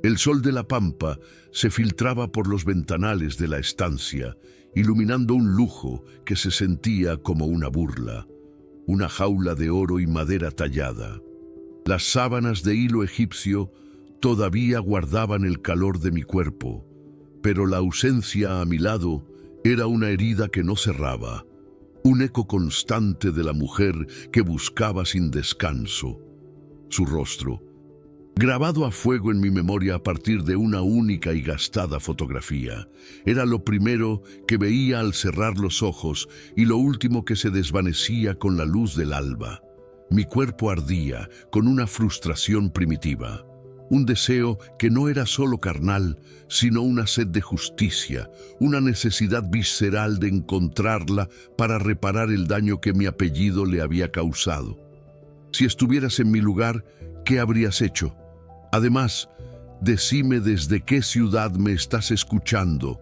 El sol de la pampa se filtraba por los ventanales de la estancia, iluminando un lujo que se sentía como una burla, una jaula de oro y madera tallada. Las sábanas de hilo egipcio todavía guardaban el calor de mi cuerpo, pero la ausencia a mi lado era una herida que no cerraba, un eco constante de la mujer que buscaba sin descanso. Su rostro, grabado a fuego en mi memoria a partir de una única y gastada fotografía, era lo primero que veía al cerrar los ojos y lo último que se desvanecía con la luz del alba. Mi cuerpo ardía con una frustración primitiva, un deseo que no era solo carnal, sino una sed de justicia, una necesidad visceral de encontrarla para reparar el daño que mi apellido le había causado. Si estuvieras en mi lugar, ¿qué habrías hecho? Además, decime desde qué ciudad me estás escuchando.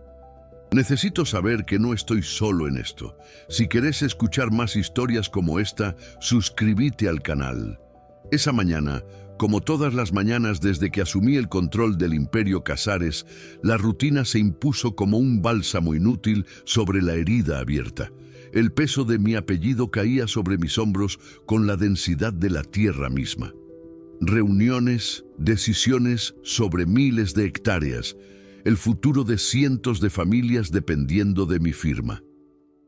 Necesito saber que no estoy solo en esto. Si querés escuchar más historias como esta, suscríbete al canal. Esa mañana, como todas las mañanas desde que asumí el control del Imperio Casares, la rutina se impuso como un bálsamo inútil sobre la herida abierta. El peso de mi apellido caía sobre mis hombros con la densidad de la tierra misma. Reuniones, decisiones sobre miles de hectáreas, el futuro de cientos de familias dependiendo de mi firma.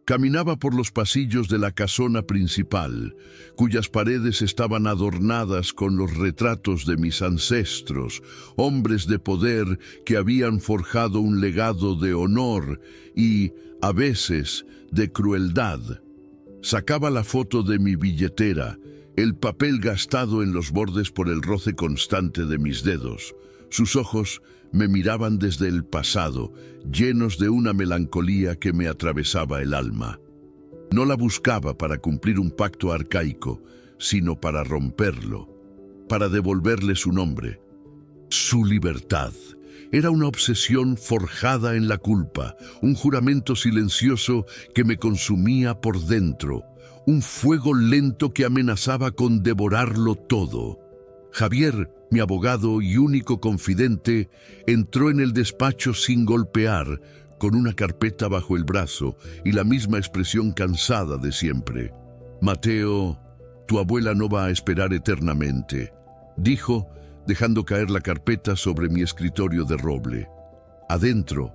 Caminaba por los pasillos de la casona principal, cuyas paredes estaban adornadas con los retratos de mis ancestros, hombres de poder que habían forjado un legado de honor y, a veces, de crueldad. Sacaba la foto de mi billetera, el papel gastado en los bordes por el roce constante de mis dedos. Sus ojos me miraban desde el pasado, llenos de una melancolía que me atravesaba el alma. No la buscaba para cumplir un pacto arcaico, sino para romperlo, para devolverle su nombre, su libertad. Era una obsesión forjada en la culpa, un juramento silencioso que me consumía por dentro, un fuego lento que amenazaba con devorarlo todo. Javier, mi abogado y único confidente, entró en el despacho sin golpear, con una carpeta bajo el brazo y la misma expresión cansada de siempre. «Mateo, tu abuela no va a esperar eternamente», dijo, dejando caer la carpeta sobre mi escritorio de roble. Adentro,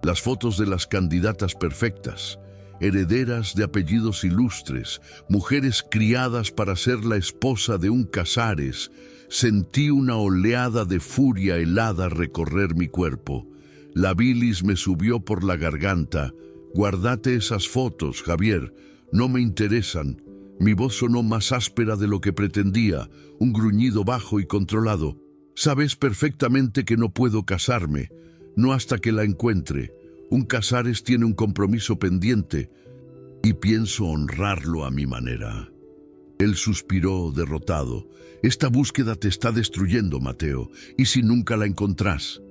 las fotos de las candidatas perfectas, herederas de apellidos ilustres, mujeres criadas para ser la esposa de un Casares. Sentí una oleada de furia helada recorrer mi cuerpo. La bilis me subió por la garganta. «Guárdate esas fotos, Javier, no me interesan». Mi voz sonó más áspera de lo que pretendía, un gruñido bajo y controlado. «Sabes perfectamente que no puedo casarme, no hasta que la encuentre. Un Casares tiene un compromiso pendiente y pienso honrarlo a mi manera». Él suspiró derrotado. «Esta búsqueda te está destruyendo, Mateo, ¿y si nunca la encontrás?»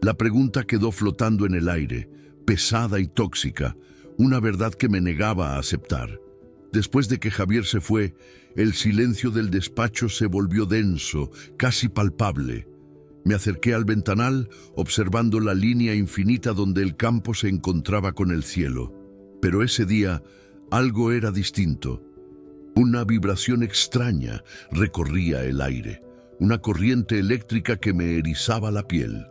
La pregunta quedó flotando en el aire, pesada y tóxica, una verdad que me negaba a aceptar. Después de que Javier se fue, el silencio del despacho se volvió denso, casi palpable. Me acerqué al ventanal, observando la línea infinita donde el campo se encontraba con el cielo. Pero ese día, algo era distinto. Una vibración extraña recorría el aire, una corriente eléctrica que me erizaba la piel.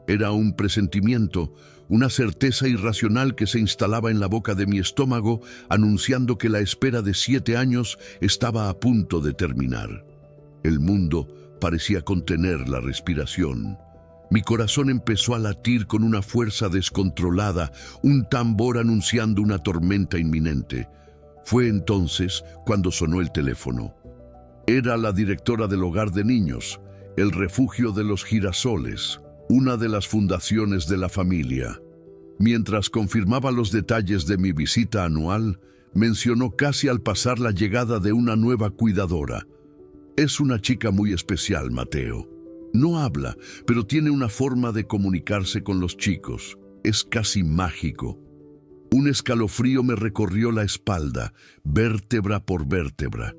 Era un presentimiento, una certeza irracional que se instalaba en la boca de mi estómago, anunciando que la espera de 7 años estaba a punto de terminar. El mundo parecía contener la respiración. Mi corazón empezó a latir con una fuerza descontrolada, un tambor anunciando una tormenta inminente. Fue entonces cuando sonó el teléfono. Era la directora del hogar de niños, el refugio de los girasoles, una de las fundaciones de la familia. Mientras confirmaba los detalles de mi visita anual, mencionó casi al pasar la llegada de una nueva cuidadora. «Es una chica muy especial, Mateo. No habla, pero tiene una forma de comunicarse con los chicos. Es casi mágico». Un escalofrío me recorrió la espalda, vértebra por vértebra.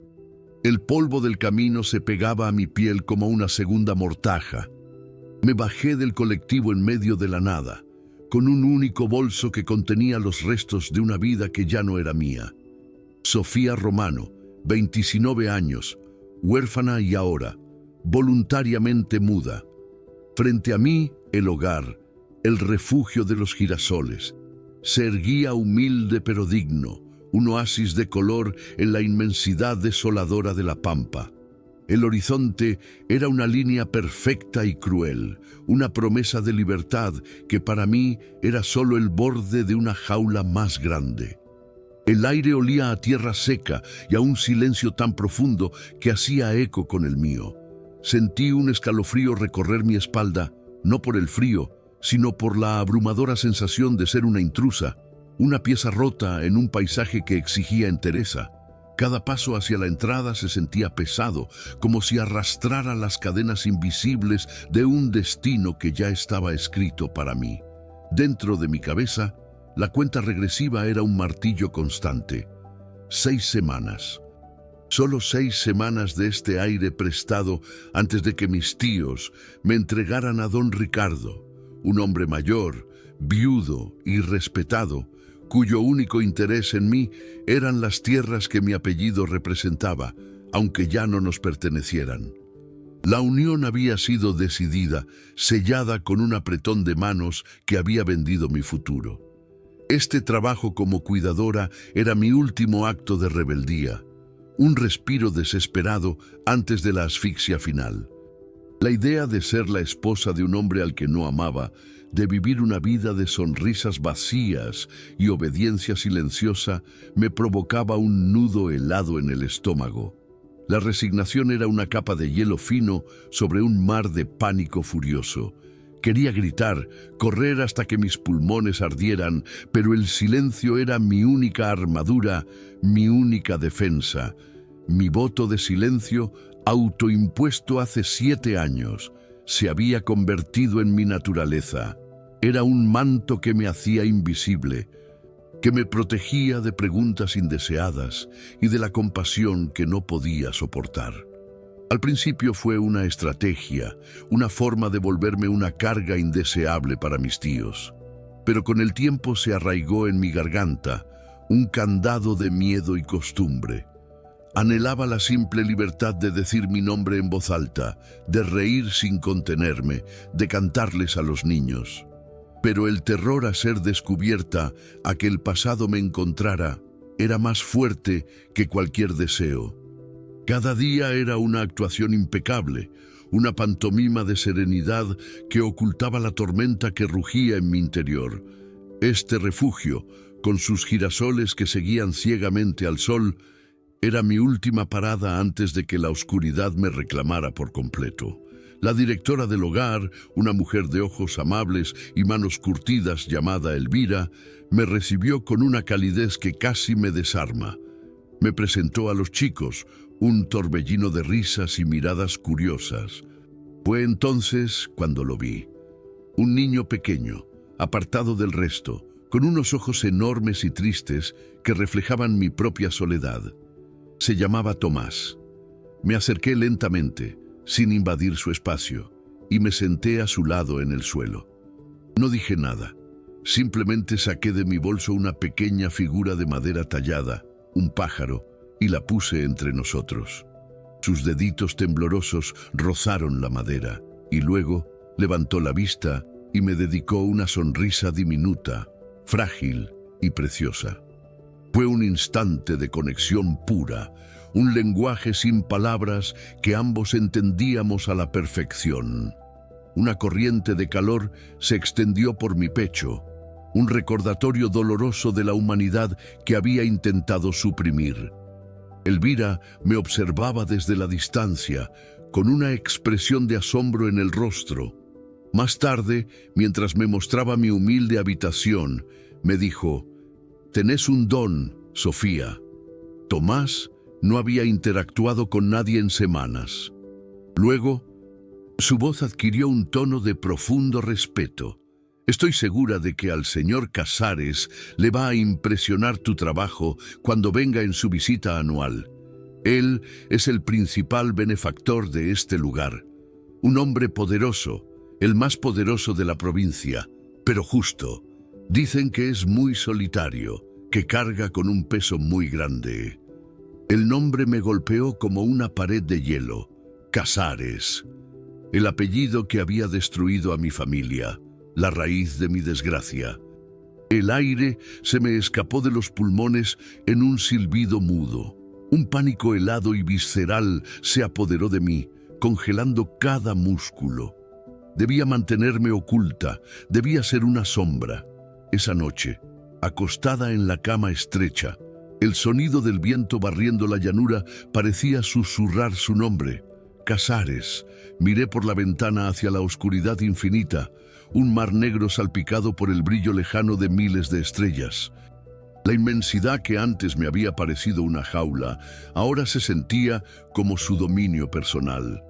El polvo del camino se pegaba a mi piel como una segunda mortaja. Me bajé del colectivo en medio de la nada, con un único bolso que contenía los restos de una vida que ya no era mía. Sofía Romano, 29 años, huérfana y ahora, voluntariamente muda. Frente a mí, el hogar, el refugio de los girasoles. Se erguía humilde pero digno, un oasis de color en la inmensidad desoladora de la pampa. El horizonte era una línea perfecta y cruel, una promesa de libertad que para mí era solo el borde de una jaula más grande. El aire olía a tierra seca y a un silencio tan profundo que hacía eco con el mío. Sentí un escalofrío recorrer mi espalda, no por el frío, sino por la abrumadora sensación de ser una intrusa, una pieza rota en un paisaje que exigía entereza. Cada paso hacia la entrada se sentía pesado, como si arrastrara las cadenas invisibles de un destino que ya estaba escrito para mí. Dentro de mi cabeza, la cuenta regresiva era un martillo constante. 6 semanas. Solo 6 semanas de este aire prestado antes de que mis tíos me entregaran a don Ricardo, un hombre mayor, viudo y respetado, cuyo único interés en mí eran las tierras que mi apellido representaba, aunque ya no nos pertenecieran. La unión había sido decidida, sellada con un apretón de manos que había vendido mi futuro. Este trabajo como cuidadora era mi último acto de rebeldía, un respiro desesperado antes de la asfixia final. La idea de ser la esposa de un hombre al que no amaba, de vivir una vida de sonrisas vacías y obediencia silenciosa, me provocaba un nudo helado en el estómago. La resignación era una capa de hielo fino sobre un mar de pánico furioso. Quería gritar, correr hasta que mis pulmones ardieran, pero el silencio era mi única armadura, mi única defensa. Mi voto de silencio, autoimpuesto hace 7 años, se había convertido en mi naturaleza. Era un manto que me hacía invisible, que me protegía de preguntas indeseadas y de la compasión que no podía soportar. Al principio fue una estrategia, una forma de volverme una carga indeseable para mis tíos. Pero con el tiempo se arraigó en mi garganta un candado de miedo y costumbre. Anhelaba la simple libertad de decir mi nombre en voz alta, de reír sin contenerme, de cantarles a los niños. Pero el terror a ser descubierta, a que el pasado me encontrara, era más fuerte que cualquier deseo. Cada día era una actuación impecable, una pantomima de serenidad que ocultaba la tormenta que rugía en mi interior. Este refugio, con sus girasoles que seguían ciegamente al sol, era mi última parada antes de que la oscuridad me reclamara por completo. La directora del hogar, una mujer de ojos amables y manos curtidas llamada Elvira, me recibió con una calidez que casi me desarma. Me presentó a los chicos, un torbellino de risas y miradas curiosas. Fue entonces cuando lo vi. Un niño pequeño, apartado del resto, con unos ojos enormes y tristes que reflejaban mi propia soledad. Se llamaba Tomás. Me acerqué lentamente, sin invadir su espacio, y me senté a su lado en el suelo. No dije nada, simplemente saqué de mi bolso una pequeña figura de madera tallada, un pájaro, y la puse entre nosotros. Sus deditos temblorosos rozaron la madera, y luego levantó la vista y me dedicó una sonrisa diminuta, frágil y preciosa. Fue un instante de conexión pura, un lenguaje sin palabras que ambos entendíamos a la perfección. Una corriente de calor se extendió por mi pecho, un recordatorio doloroso de la humanidad que había intentado suprimir. Elvira me observaba desde la distancia, con una expresión de asombro en el rostro. Más tarde, mientras me mostraba mi humilde habitación, me dijo: «Tenés un don, Sofía». Tomás no había interactuado con nadie en semanas. Luego, su voz adquirió un tono de profundo respeto. «Estoy segura de que al señor Casares le va a impresionar tu trabajo cuando venga en su visita anual. Él es el principal benefactor de este lugar, un hombre poderoso, el más poderoso de la provincia, pero justo. Dicen que es muy solitario, que carga con un peso muy grande. El nombre me golpeó como una pared de hielo. Casares. El apellido que había destruido a mi familia, la raíz de mi desgracia. El aire se me escapó de los pulmones en un silbido mudo. Un pánico helado y visceral se apoderó de mí, congelando cada músculo. Debía mantenerme oculta, debía ser una sombra. Esa noche, acostada en la cama estrecha, el sonido del viento barriendo la llanura parecía susurrar su nombre. Casares. Miré por la ventana hacia la oscuridad infinita, un mar negro salpicado por el brillo lejano de miles de estrellas. La inmensidad que antes me había parecido una jaula, ahora se sentía como su dominio personal.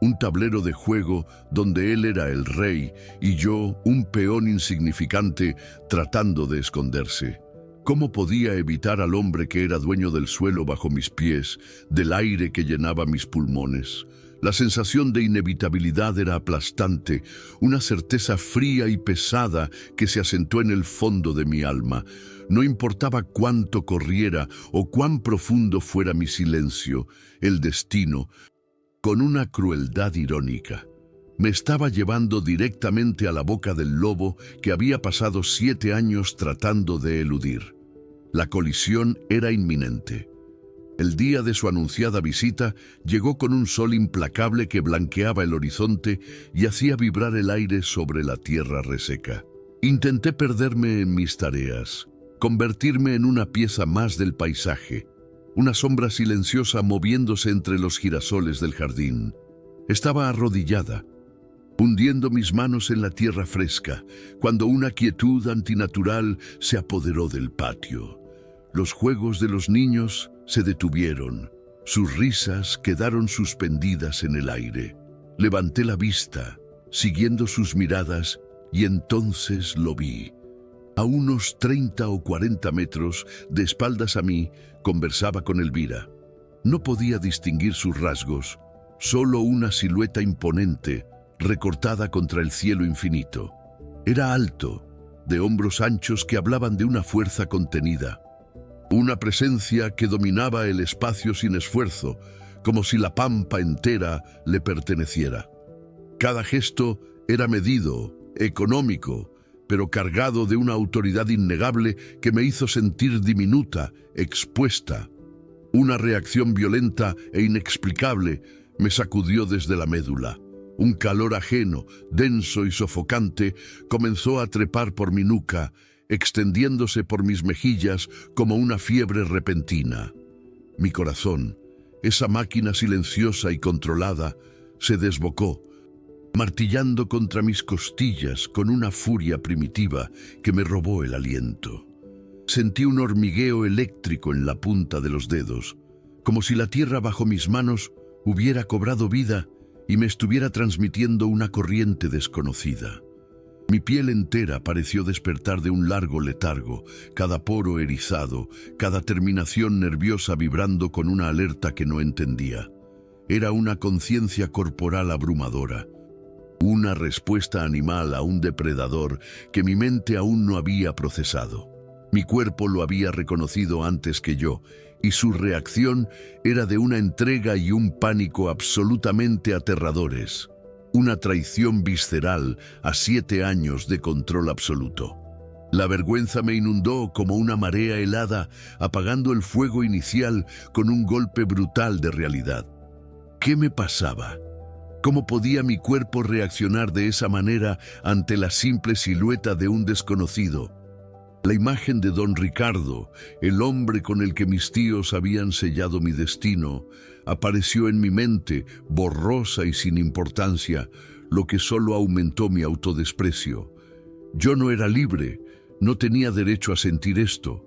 Un tablero de juego donde él era el rey y yo un peón insignificante tratando de esconderse. ¿Cómo podía evitar al hombre que era dueño del suelo bajo mis pies, del aire que llenaba mis pulmones? La sensación de inevitabilidad era aplastante, una certeza fría y pesada que se asentó en el fondo de mi alma. No importaba cuánto corriera o cuán profundo fuera mi silencio, el destino, con una crueldad irónica, me estaba llevando directamente a la boca del lobo que había pasado 7 años tratando de eludir. La colisión era inminente. El día de su anunciada visita llegó con un sol implacable que blanqueaba el horizonte y hacía vibrar el aire sobre la tierra reseca. Intenté perderme en mis tareas, convertirme en una pieza más del paisaje, una sombra silenciosa moviéndose entre los girasoles del jardín. Estaba arrodillada, hundiendo mis manos en la tierra fresca, cuando una quietud antinatural se apoderó del patio. Los juegos de los niños se detuvieron, sus risas quedaron suspendidas en el aire. Levanté la vista, siguiendo sus miradas, y entonces lo vi. A unos 30 o 40 metros, de espaldas a mí, conversaba con Elvira. No podía distinguir sus rasgos, solo una silueta imponente, recortada contra el cielo infinito. Era alto, de hombros anchos que hablaban de una fuerza contenida. Una presencia que dominaba el espacio sin esfuerzo, como si la pampa entera le perteneciera. Cada gesto era medido, económico, pero cargado de una autoridad innegable que me hizo sentir diminuta, expuesta. Una reacción violenta e inexplicable me sacudió desde la médula. Un calor ajeno, denso y sofocante, comenzó a trepar por mi nuca, extendiéndose por mis mejillas como una fiebre repentina. Mi corazón, esa máquina silenciosa y controlada, se desbocó, martillando contra mis costillas con una furia primitiva que me robó el aliento. Sentí un hormigueo eléctrico en la punta de los dedos, como si la tierra bajo mis manos hubiera cobrado vida y me estuviera transmitiendo una corriente desconocida. Mi piel entera pareció despertar de un largo letargo, cada poro erizado, cada terminación nerviosa vibrando con una alerta que no entendía. Era una conciencia corporal abrumadora, una respuesta animal a un depredador que mi mente aún no había procesado. Mi cuerpo lo había reconocido antes que yo, y su reacción era de una entrega y un pánico absolutamente aterradores. Una traición visceral a 7 años de control absoluto. La vergüenza me inundó como una marea helada, apagando el fuego inicial con un golpe brutal de realidad. ¿Qué me pasaba? ¿Cómo podía mi cuerpo reaccionar de esa manera ante la simple silueta de un desconocido? La imagen de don Ricardo, el hombre con el que mis tíos habían sellado mi destino, apareció en mi mente, borrosa y sin importancia, lo que solo aumentó mi autodesprecio. Yo no era libre, no tenía derecho a sentir esto.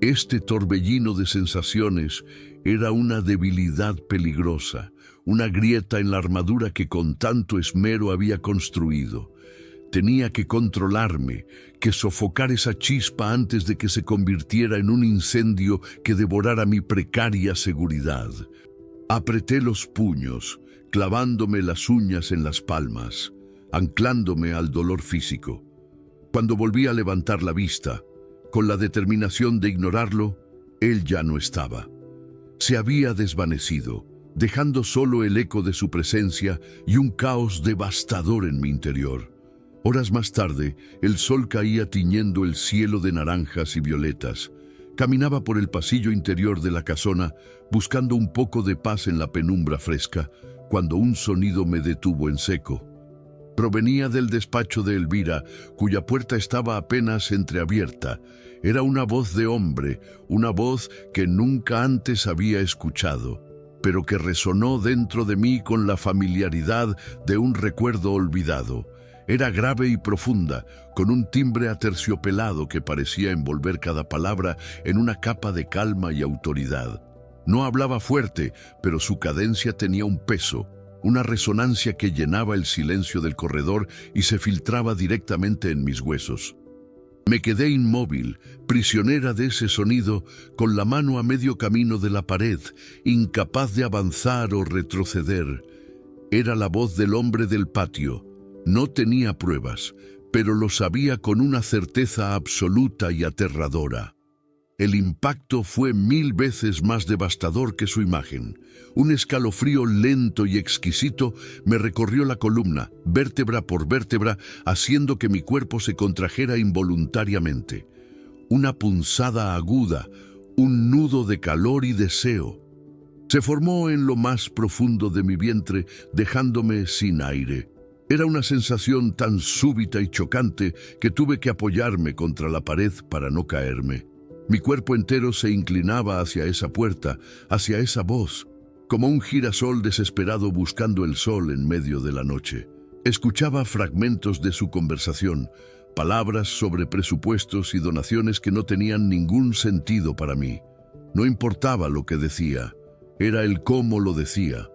Este torbellino de sensaciones era una debilidad peligrosa, una grieta en la armadura que con tanto esmero había construido. Tenía que controlarme, que sofocar esa chispa antes de que se convirtiera en un incendio que devorara mi precaria seguridad. Apreté los puños, clavándome las uñas en las palmas. anclándome al dolor físico. Cuando volví a levantar la vista, con la determinación de ignorarlo, él ya no estaba. Se había desvanecido, dejando solo el eco de su presencia y un caos devastador en mi interior. Horas más tarde, el sol caía tiñendo el cielo de naranjas y violetas. Caminaba por el pasillo interior de la casona, buscando un poco de paz en la penumbra fresca, cuando un sonido me detuvo en seco. Provenía del despacho de Elvira, cuya puerta estaba apenas entreabierta. Era una voz de hombre, una voz que nunca antes había escuchado, pero que resonó dentro de mí con la familiaridad de un recuerdo olvidado. Era grave y profunda, con un timbre aterciopelado que parecía envolver cada palabra en una capa de calma y autoridad. No hablaba fuerte, pero su cadencia tenía un peso, una resonancia que llenaba el silencio del corredor y se filtraba directamente en mis huesos. Me quedé inmóvil, prisionera de ese sonido, con la mano a medio camino de la pared, incapaz de avanzar o retroceder. Era la voz del hombre del patio. No tenía pruebas, pero lo sabía con una certeza absoluta y aterradora. El impacto fue 1000 veces más devastador que su imagen. Un escalofrío lento y exquisito me recorrió la columna, vértebra por vértebra, haciendo que mi cuerpo se contrajera involuntariamente. Una punzada aguda, un nudo de calor y deseo. Se formó en lo más profundo de mi vientre, dejándome sin aire. Era una sensación tan súbita y chocante que tuve que apoyarme contra la pared para no caerme. Mi cuerpo entero se inclinaba hacia esa puerta, hacia esa voz, como un girasol desesperado buscando el sol en medio de la noche. Escuchaba fragmentos de su conversación, palabras sobre presupuestos y donaciones que no tenían ningún sentido para mí. No importaba lo que decía, era el cómo lo decía.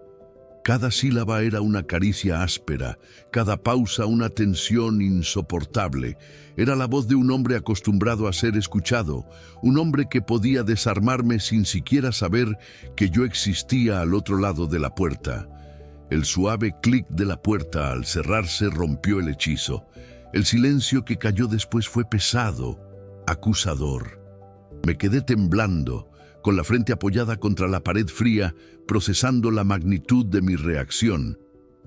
Cada sílaba era una caricia áspera, cada pausa una tensión insoportable. Era la voz de un hombre acostumbrado a ser escuchado, un hombre que podía desarmarme sin siquiera saber que yo existía al otro lado de la puerta. El suave clic de la puerta al cerrarse rompió el hechizo. El silencio que cayó después fue pesado, acusador. Me quedé temblando, con la frente apoyada contra la pared fría, procesando la magnitud de mi reacción.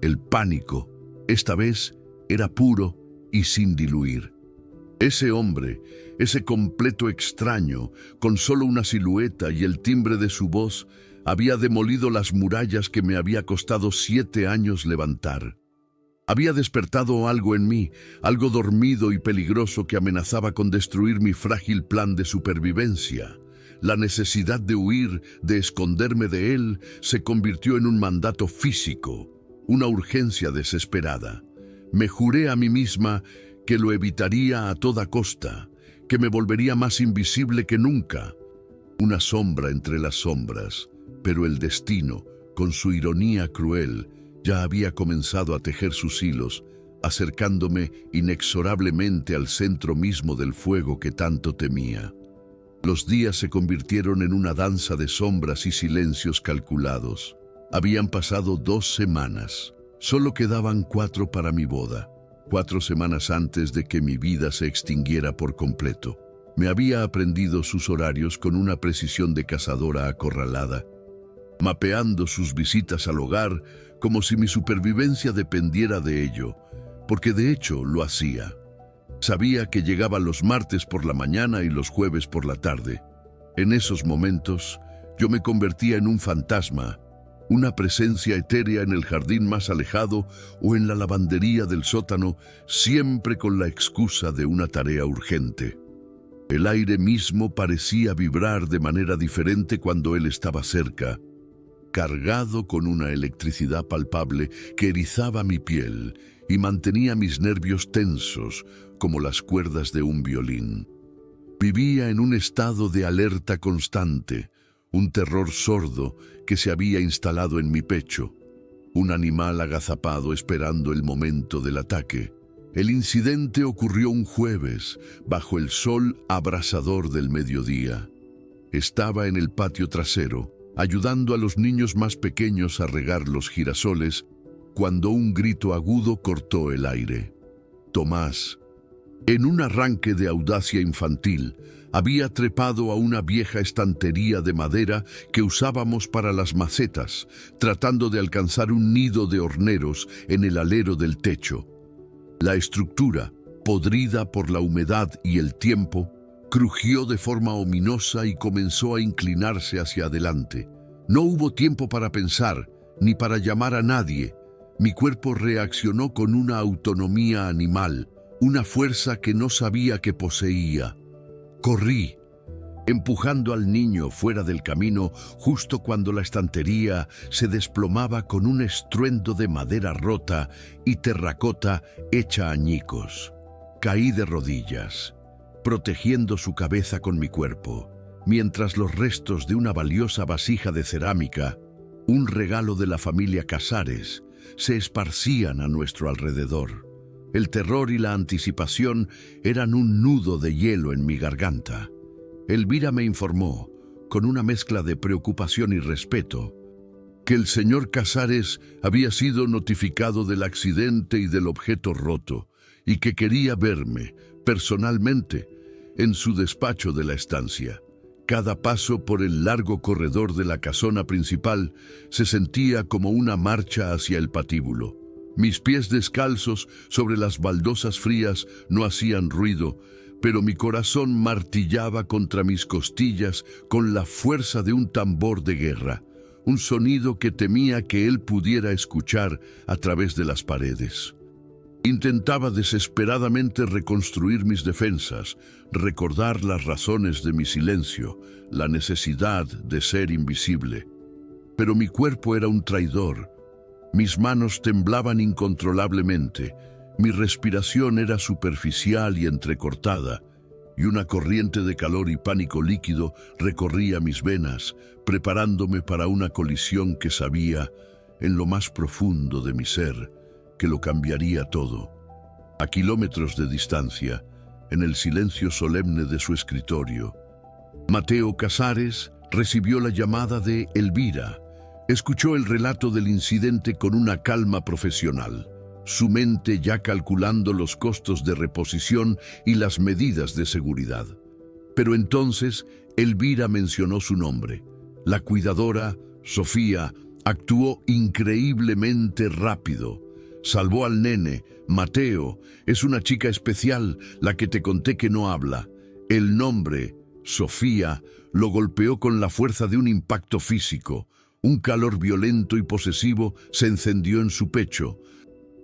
El pánico, esta vez, era puro y sin diluir. Ese hombre, ese completo extraño, con solo una silueta y el timbre de su voz, había demolido las murallas que me había costado 7 años levantar. Había despertado algo en mí, algo dormido y peligroso que amenazaba con destruir mi frágil plan de supervivencia. La necesidad de huir, de esconderme de él, se convirtió en un mandato físico, una urgencia desesperada. Me juré a mí misma que lo evitaría a toda costa, que me volvería más invisible que nunca. Una sombra entre las sombras, pero el destino, con su ironía cruel, ya había comenzado a tejer sus hilos, acercándome inexorablemente al centro mismo del fuego que tanto temía. Los días se convirtieron en una danza de sombras y silencios calculados. Habían pasado 2 semanas. Solo quedaban 4 para mi boda. 4 semanas antes de que mi vida se extinguiera por completo. Me había aprendido sus horarios con una precisión de cazadora acorralada, mapeando sus visitas al hogar como si mi supervivencia dependiera de ello, porque de hecho lo hacía. Sabía que llegaba los martes por la mañana y los jueves por la tarde. En esos momentos, yo me convertía en un fantasma, una presencia etérea en el jardín más alejado o en la lavandería del sótano, siempre con la excusa de una tarea urgente. El aire mismo parecía vibrar de manera diferente cuando él estaba cerca, cargado con una electricidad palpable que erizaba mi piel y mantenía mis nervios tensos como las cuerdas de un violín. Vivía en un estado de alerta constante, un terror sordo que se había instalado en mi pecho, un animal agazapado esperando el momento del ataque. El incidente ocurrió un jueves, bajo el sol abrasador del mediodía. Estaba en el patio trasero, ayudando a los niños más pequeños a regar los girasoles, cuando un grito agudo cortó el aire. Tomás, en un arranque de audacia infantil, había trepado a una vieja estantería de madera que usábamos para las macetas, tratando de alcanzar un nido de horneros en el alero del techo. La estructura, podrida por la humedad y el tiempo, crujió de forma ominosa y comenzó a inclinarse hacia adelante. No hubo tiempo para pensar, ni para llamar a nadie. Mi cuerpo reaccionó con una autonomía animal, una fuerza que no sabía que poseía. Corrí, empujando al niño fuera del camino justo cuando la estantería se desplomaba con un estruendo de madera rota y terracota hecha añicos. Caí de rodillas, protegiendo su cabeza con mi cuerpo, mientras los restos de una valiosa vasija de cerámica, un regalo de la familia Casares, se esparcían a nuestro alrededor. El terror y la anticipación eran un nudo de hielo en mi garganta. Elvira me informó, con una mezcla de preocupación y respeto, que el señor Casares había sido notificado del accidente y del objeto roto, y que quería verme, personalmente, en su despacho de la estancia. Cada paso por el largo corredor de la casona principal se sentía como una marcha hacia el patíbulo. Mis pies descalzos sobre las baldosas frías no hacían ruido, pero mi corazón martillaba contra mis costillas con la fuerza de un tambor de guerra, un sonido que temía que él pudiera escuchar a través de las paredes. Intentaba desesperadamente reconstruir mis defensas, recordar las razones de mi silencio, la necesidad de ser invisible. Pero mi cuerpo era un traidor. Mis manos temblaban incontrolablemente, mi respiración era superficial y entrecortada, y una corriente de calor y pánico líquido recorría mis venas, preparándome para una colisión que sabía, en lo más profundo de mi ser, que lo cambiaría todo. A kilómetros de distancia, en el silencio solemne de su escritorio, Mateo Casares recibió la llamada de Elvira. Escuchó el relato del incidente con una calma profesional, su mente ya calculando los costos de reposición y las medidas de seguridad. Pero entonces Elvira mencionó su nombre. La cuidadora, Sofía, actuó increíblemente rápido. Salvó al nene. Mateo, es una chica especial, la que te conté que no habla. El nombre, Sofía, lo golpeó con la fuerza de un impacto físico. Un calor violento y posesivo se encendió en su pecho.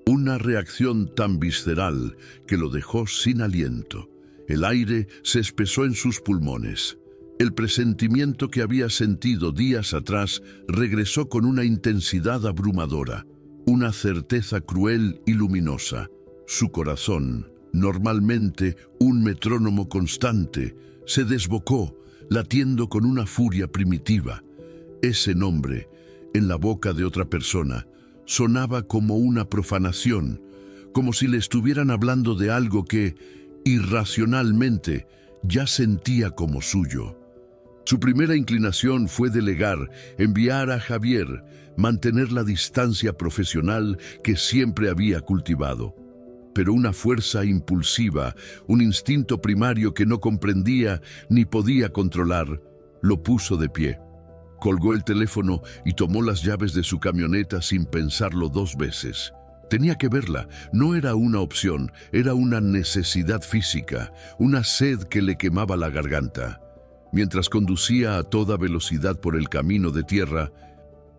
Una reacción tan visceral que lo dejó sin aliento. El aire se espesó en sus pulmones. El presentimiento que había sentido días atrás regresó con una intensidad abrumadora, una certeza cruel y luminosa. Su corazón, normalmente un metrónomo constante, se desbocó, latiendo con una furia primitiva. Ese nombre, en la boca de otra persona, sonaba como una profanación, como si le estuvieran hablando de algo que, irracionalmente, ya sentía como suyo. Su primera inclinación fue delegar, enviar a Javier, mantener la distancia profesional que siempre había cultivado. Pero una fuerza impulsiva, un instinto primario que no comprendía ni podía controlar, lo puso de pie. Colgó el teléfono y tomó las llaves de su camioneta sin pensarlo dos veces. Tenía que verla, no era una opción, era una necesidad física, una sed que le quemaba la garganta. Mientras conducía a toda velocidad por el camino de tierra,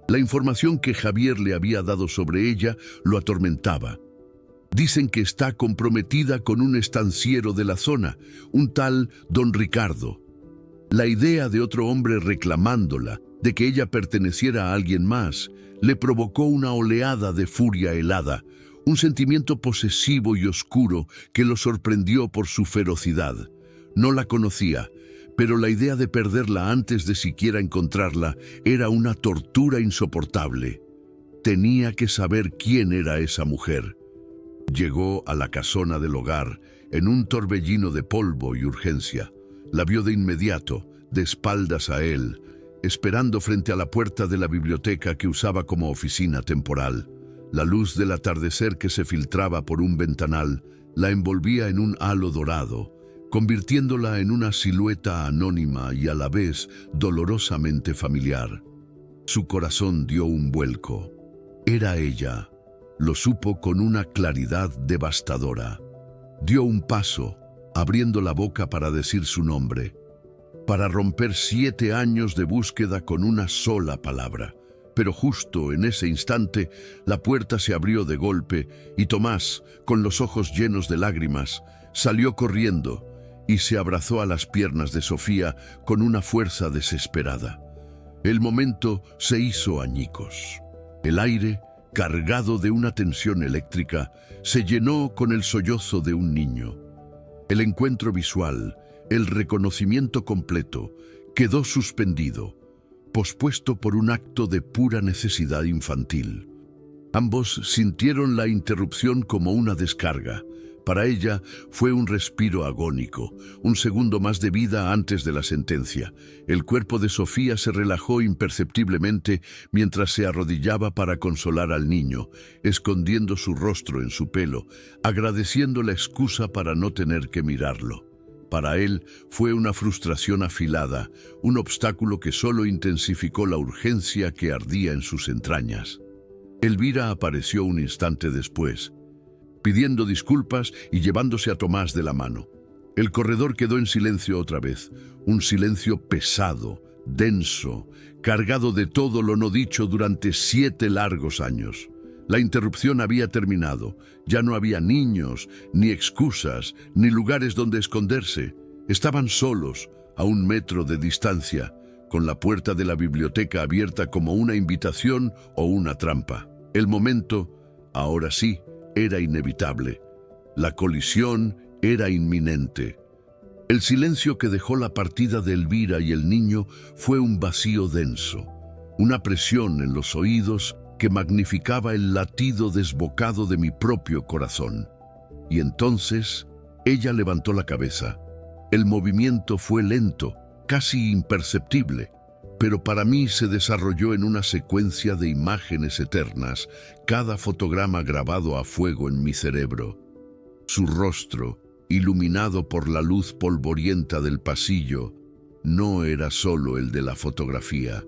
la información que Javier le había dado sobre ella lo atormentaba. Dicen que está comprometida con un estanciero de la zona, un tal Don Ricardo. La idea de otro hombre reclamándola, de que ella perteneciera a alguien más, le provocó una oleada de furia helada, un sentimiento posesivo y oscuro que lo sorprendió por su ferocidad. No la conocía, pero la idea de perderla antes de siquiera encontrarla era una tortura insoportable. Tenía que saber quién era esa mujer. Llegó a la casona del hogar en un torbellino de polvo y urgencia. La vio de inmediato, de espaldas a él, esperando frente a la puerta de la biblioteca que usaba como oficina temporal. La luz del atardecer que se filtraba por un ventanal la envolvía en un halo dorado, convirtiéndola en una silueta anónima y a la vez dolorosamente familiar. Su corazón dio un vuelco. Era ella. Lo supo con una claridad devastadora. Dio un paso, abriendo la boca para decir su nombre, para romper 7 años de búsqueda con una sola palabra. Pero justo en ese instante, la puerta se abrió de golpe y Tomás, con los ojos llenos de lágrimas, salió corriendo y se abrazó a las piernas de Sofía con una fuerza desesperada. El momento se hizo añicos. El aire, cargado de una tensión eléctrica, se llenó con el sollozo de un niño. El encuentro visual, el reconocimiento completo, quedó suspendido, pospuesto por un acto de pura necesidad infantil. Ambos sintieron la interrupción como una descarga. Para ella fue un respiro agónico, un segundo más de vida antes de la sentencia. El cuerpo de Sofía se relajó imperceptiblemente mientras se arrodillaba para consolar al niño, escondiendo su rostro en su pelo, agradeciendo la excusa para no tener que mirarlo. Para él fue una frustración afilada, un obstáculo que solo intensificó la urgencia que ardía en sus entrañas. Elvira apareció un instante después, pidiendo disculpas y llevándose a Tomás de la mano. El corredor quedó en silencio otra vez, un silencio pesado, denso, cargado de todo lo no dicho durante 7 largos años. La interrupción había terminado. Ya no había niños, ni excusas, ni lugares donde esconderse. Estaban solos, a 1 metro de distancia, con la puerta de la biblioteca abierta como una invitación o una trampa. El momento, ahora sí, era inevitable. La colisión era inminente. El silencio que dejó la partida de Elvira y el niño fue un vacío denso, una presión en los oídos que magnificaba el latido desbocado de mi propio corazón. Y entonces, ella levantó la cabeza. El movimiento fue lento, casi imperceptible, pero para mí se desarrolló en una secuencia de imágenes eternas, cada fotograma grabado a fuego en mi cerebro. Su rostro, iluminado por la luz polvorienta del pasillo, no era solo el de la fotografía.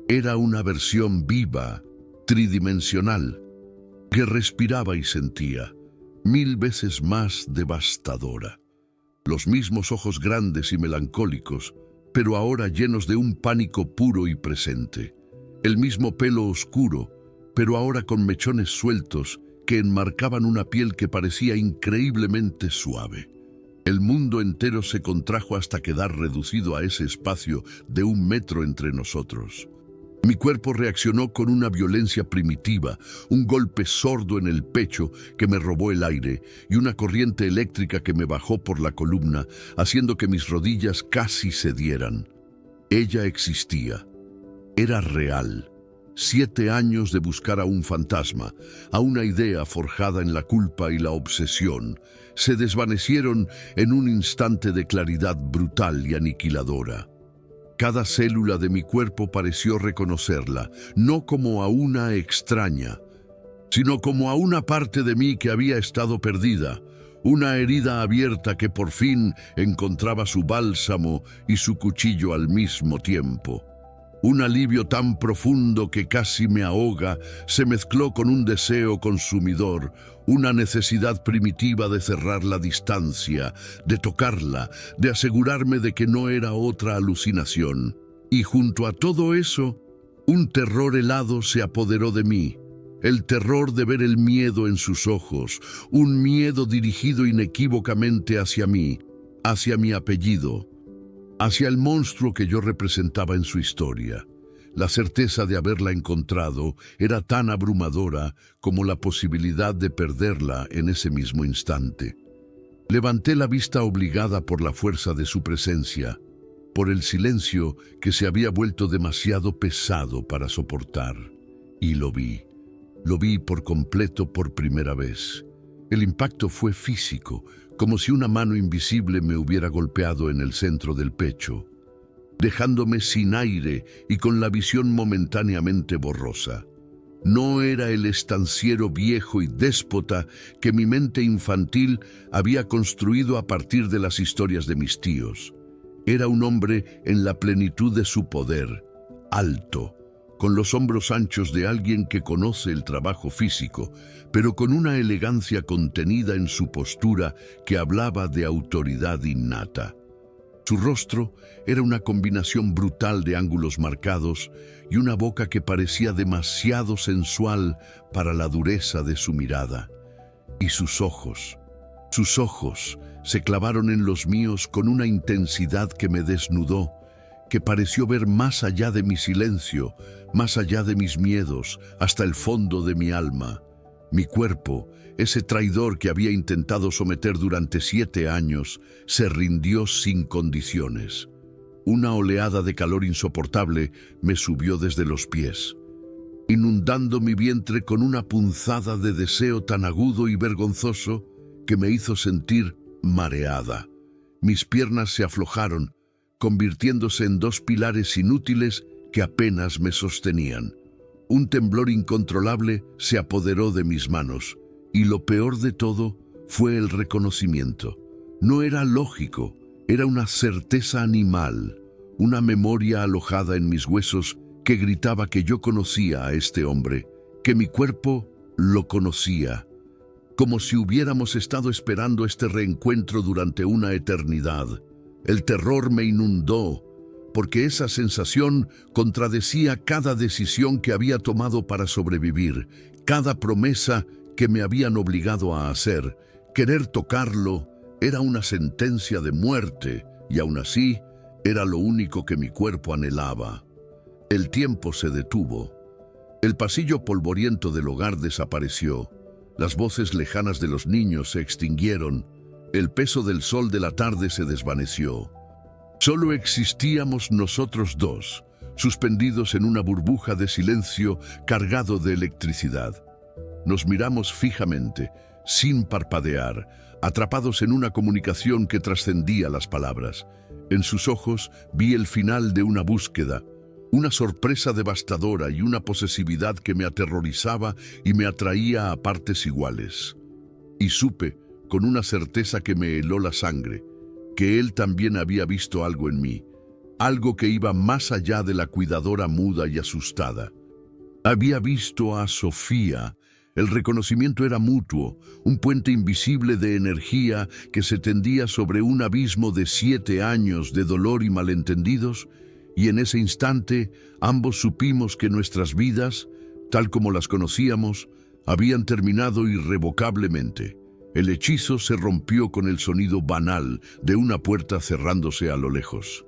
Era una versión viva, tridimensional, que respiraba y sentía, 1000 veces más devastadora. Los mismos ojos grandes y melancólicos, pero ahora llenos de un pánico puro y presente. El mismo pelo oscuro, pero ahora con mechones sueltos que enmarcaban una piel que parecía increíblemente suave. El mundo entero se contrajo hasta quedar reducido a ese espacio de 1 metro entre nosotros. Mi cuerpo reaccionó con una violencia primitiva, un golpe sordo en el pecho que me robó el aire y una corriente eléctrica que me bajó por la columna, haciendo que mis rodillas casi cedieran. Ella existía. Era real. 7 años de buscar a un fantasma, a una idea forjada en la culpa y la obsesión, se desvanecieron en un instante de claridad brutal y aniquiladora. Cada célula de mi cuerpo pareció reconocerla, no como a una extraña, sino como a una parte de mí que había estado perdida, una herida abierta que por fin encontraba su bálsamo y su cuchillo al mismo tiempo. Un alivio tan profundo que casi me ahoga se mezcló con un deseo consumidor, una necesidad primitiva de cerrar la distancia, de tocarla, de asegurarme de que no era otra alucinación. Y junto a todo eso, un terror helado se apoderó de mí. El terror de ver el miedo en sus ojos, un miedo dirigido inequívocamente hacia mí, hacia mi apellido, hacia el monstruo que yo representaba en su historia. La certeza de haberla encontrado era tan abrumadora como la posibilidad de perderla en ese mismo instante. Levanté la vista obligada por la fuerza de su presencia, por el silencio que se había vuelto demasiado pesado para soportar. Y lo vi. Lo vi por completo por primera vez. El impacto fue físico, como si una mano invisible me hubiera golpeado en el centro del pecho, dejándome sin aire y con la visión momentáneamente borrosa. No era el estanciero viejo y déspota que mi mente infantil había construido a partir de las historias de mis tíos. Era un hombre en la plenitud de su poder, alto, con los hombros anchos de alguien que conoce el trabajo físico, pero con una elegancia contenida en su postura que hablaba de autoridad innata. Su rostro era una combinación brutal de ángulos marcados y una boca que parecía demasiado sensual para la dureza de su mirada. Y sus ojos se clavaron en los míos con una intensidad que me desnudó, que pareció ver más allá de mi silencio, más allá de mis miedos, hasta el fondo de mi alma. Mi cuerpo, ese traidor que había intentado someter durante 7 años, se rindió sin condiciones. Una oleada de calor insoportable me subió desde los pies, inundando mi vientre con una punzada de deseo tan agudo y vergonzoso que me hizo sentir mareada. Mis piernas se aflojaron, convirtiéndose en 2 pilares inútiles que apenas me sostenían. Un temblor incontrolable se apoderó de mis manos, y lo peor de todo fue el reconocimiento. No era lógico, era una certeza animal, una memoria alojada en mis huesos que gritaba que yo conocía a este hombre, que mi cuerpo lo conocía, como si hubiéramos estado esperando este reencuentro durante una eternidad. El terror me inundó, porque esa sensación contradecía cada decisión que había tomado para sobrevivir, cada promesa que me habían obligado a hacer. Querer tocarlo era una sentencia de muerte, y aún así era lo único que mi cuerpo anhelaba. El tiempo se detuvo. El pasillo polvoriento del hogar desapareció. Las voces lejanas de los niños se extinguieron. El peso del sol de la tarde se desvaneció. Solo existíamos nosotros dos, suspendidos en una burbuja de silencio cargado de electricidad. Nos miramos fijamente, sin parpadear, atrapados en una comunicación que trascendía las palabras. En sus ojos vi el final de una búsqueda, una sorpresa devastadora y una posesividad que me aterrorizaba y me atraía a partes iguales. Y supe, con una certeza que me heló la sangre, que él también había visto algo en mí, algo que iba más allá de la cuidadora muda y asustada. Había visto a Sofía. El reconocimiento era mutuo, un puente invisible de energía que se tendía sobre un abismo de 7 años de dolor y malentendidos, y en ese instante ambos supimos que nuestras vidas, tal como las conocíamos, habían terminado irrevocablemente. El hechizo se rompió con el sonido banal de una puerta cerrándose a lo lejos.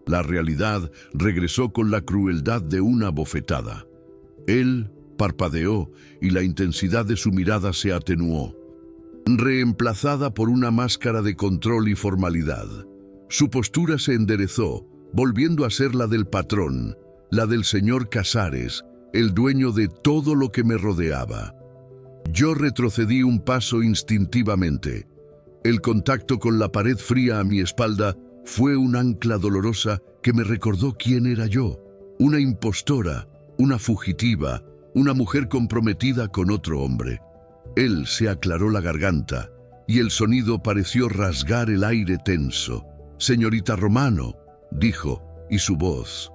La realidad regresó con la crueldad de una bofetada. Él parpadeó y la intensidad de su mirada se atenuó, reemplazada por una máscara de control y formalidad. Su postura se enderezó, volviendo a ser la del patrón, la del señor Casares, el dueño de todo lo que me rodeaba. Yo retrocedí un paso instintivamente. El contacto con la pared fría a mi espalda fue un ancla dolorosa que me recordó quién era yo. Una impostora, una fugitiva, una mujer comprometida con otro hombre. Él se aclaró la garganta y el sonido pareció rasgar el aire tenso. «Señorita Romano», dijo, y su voz,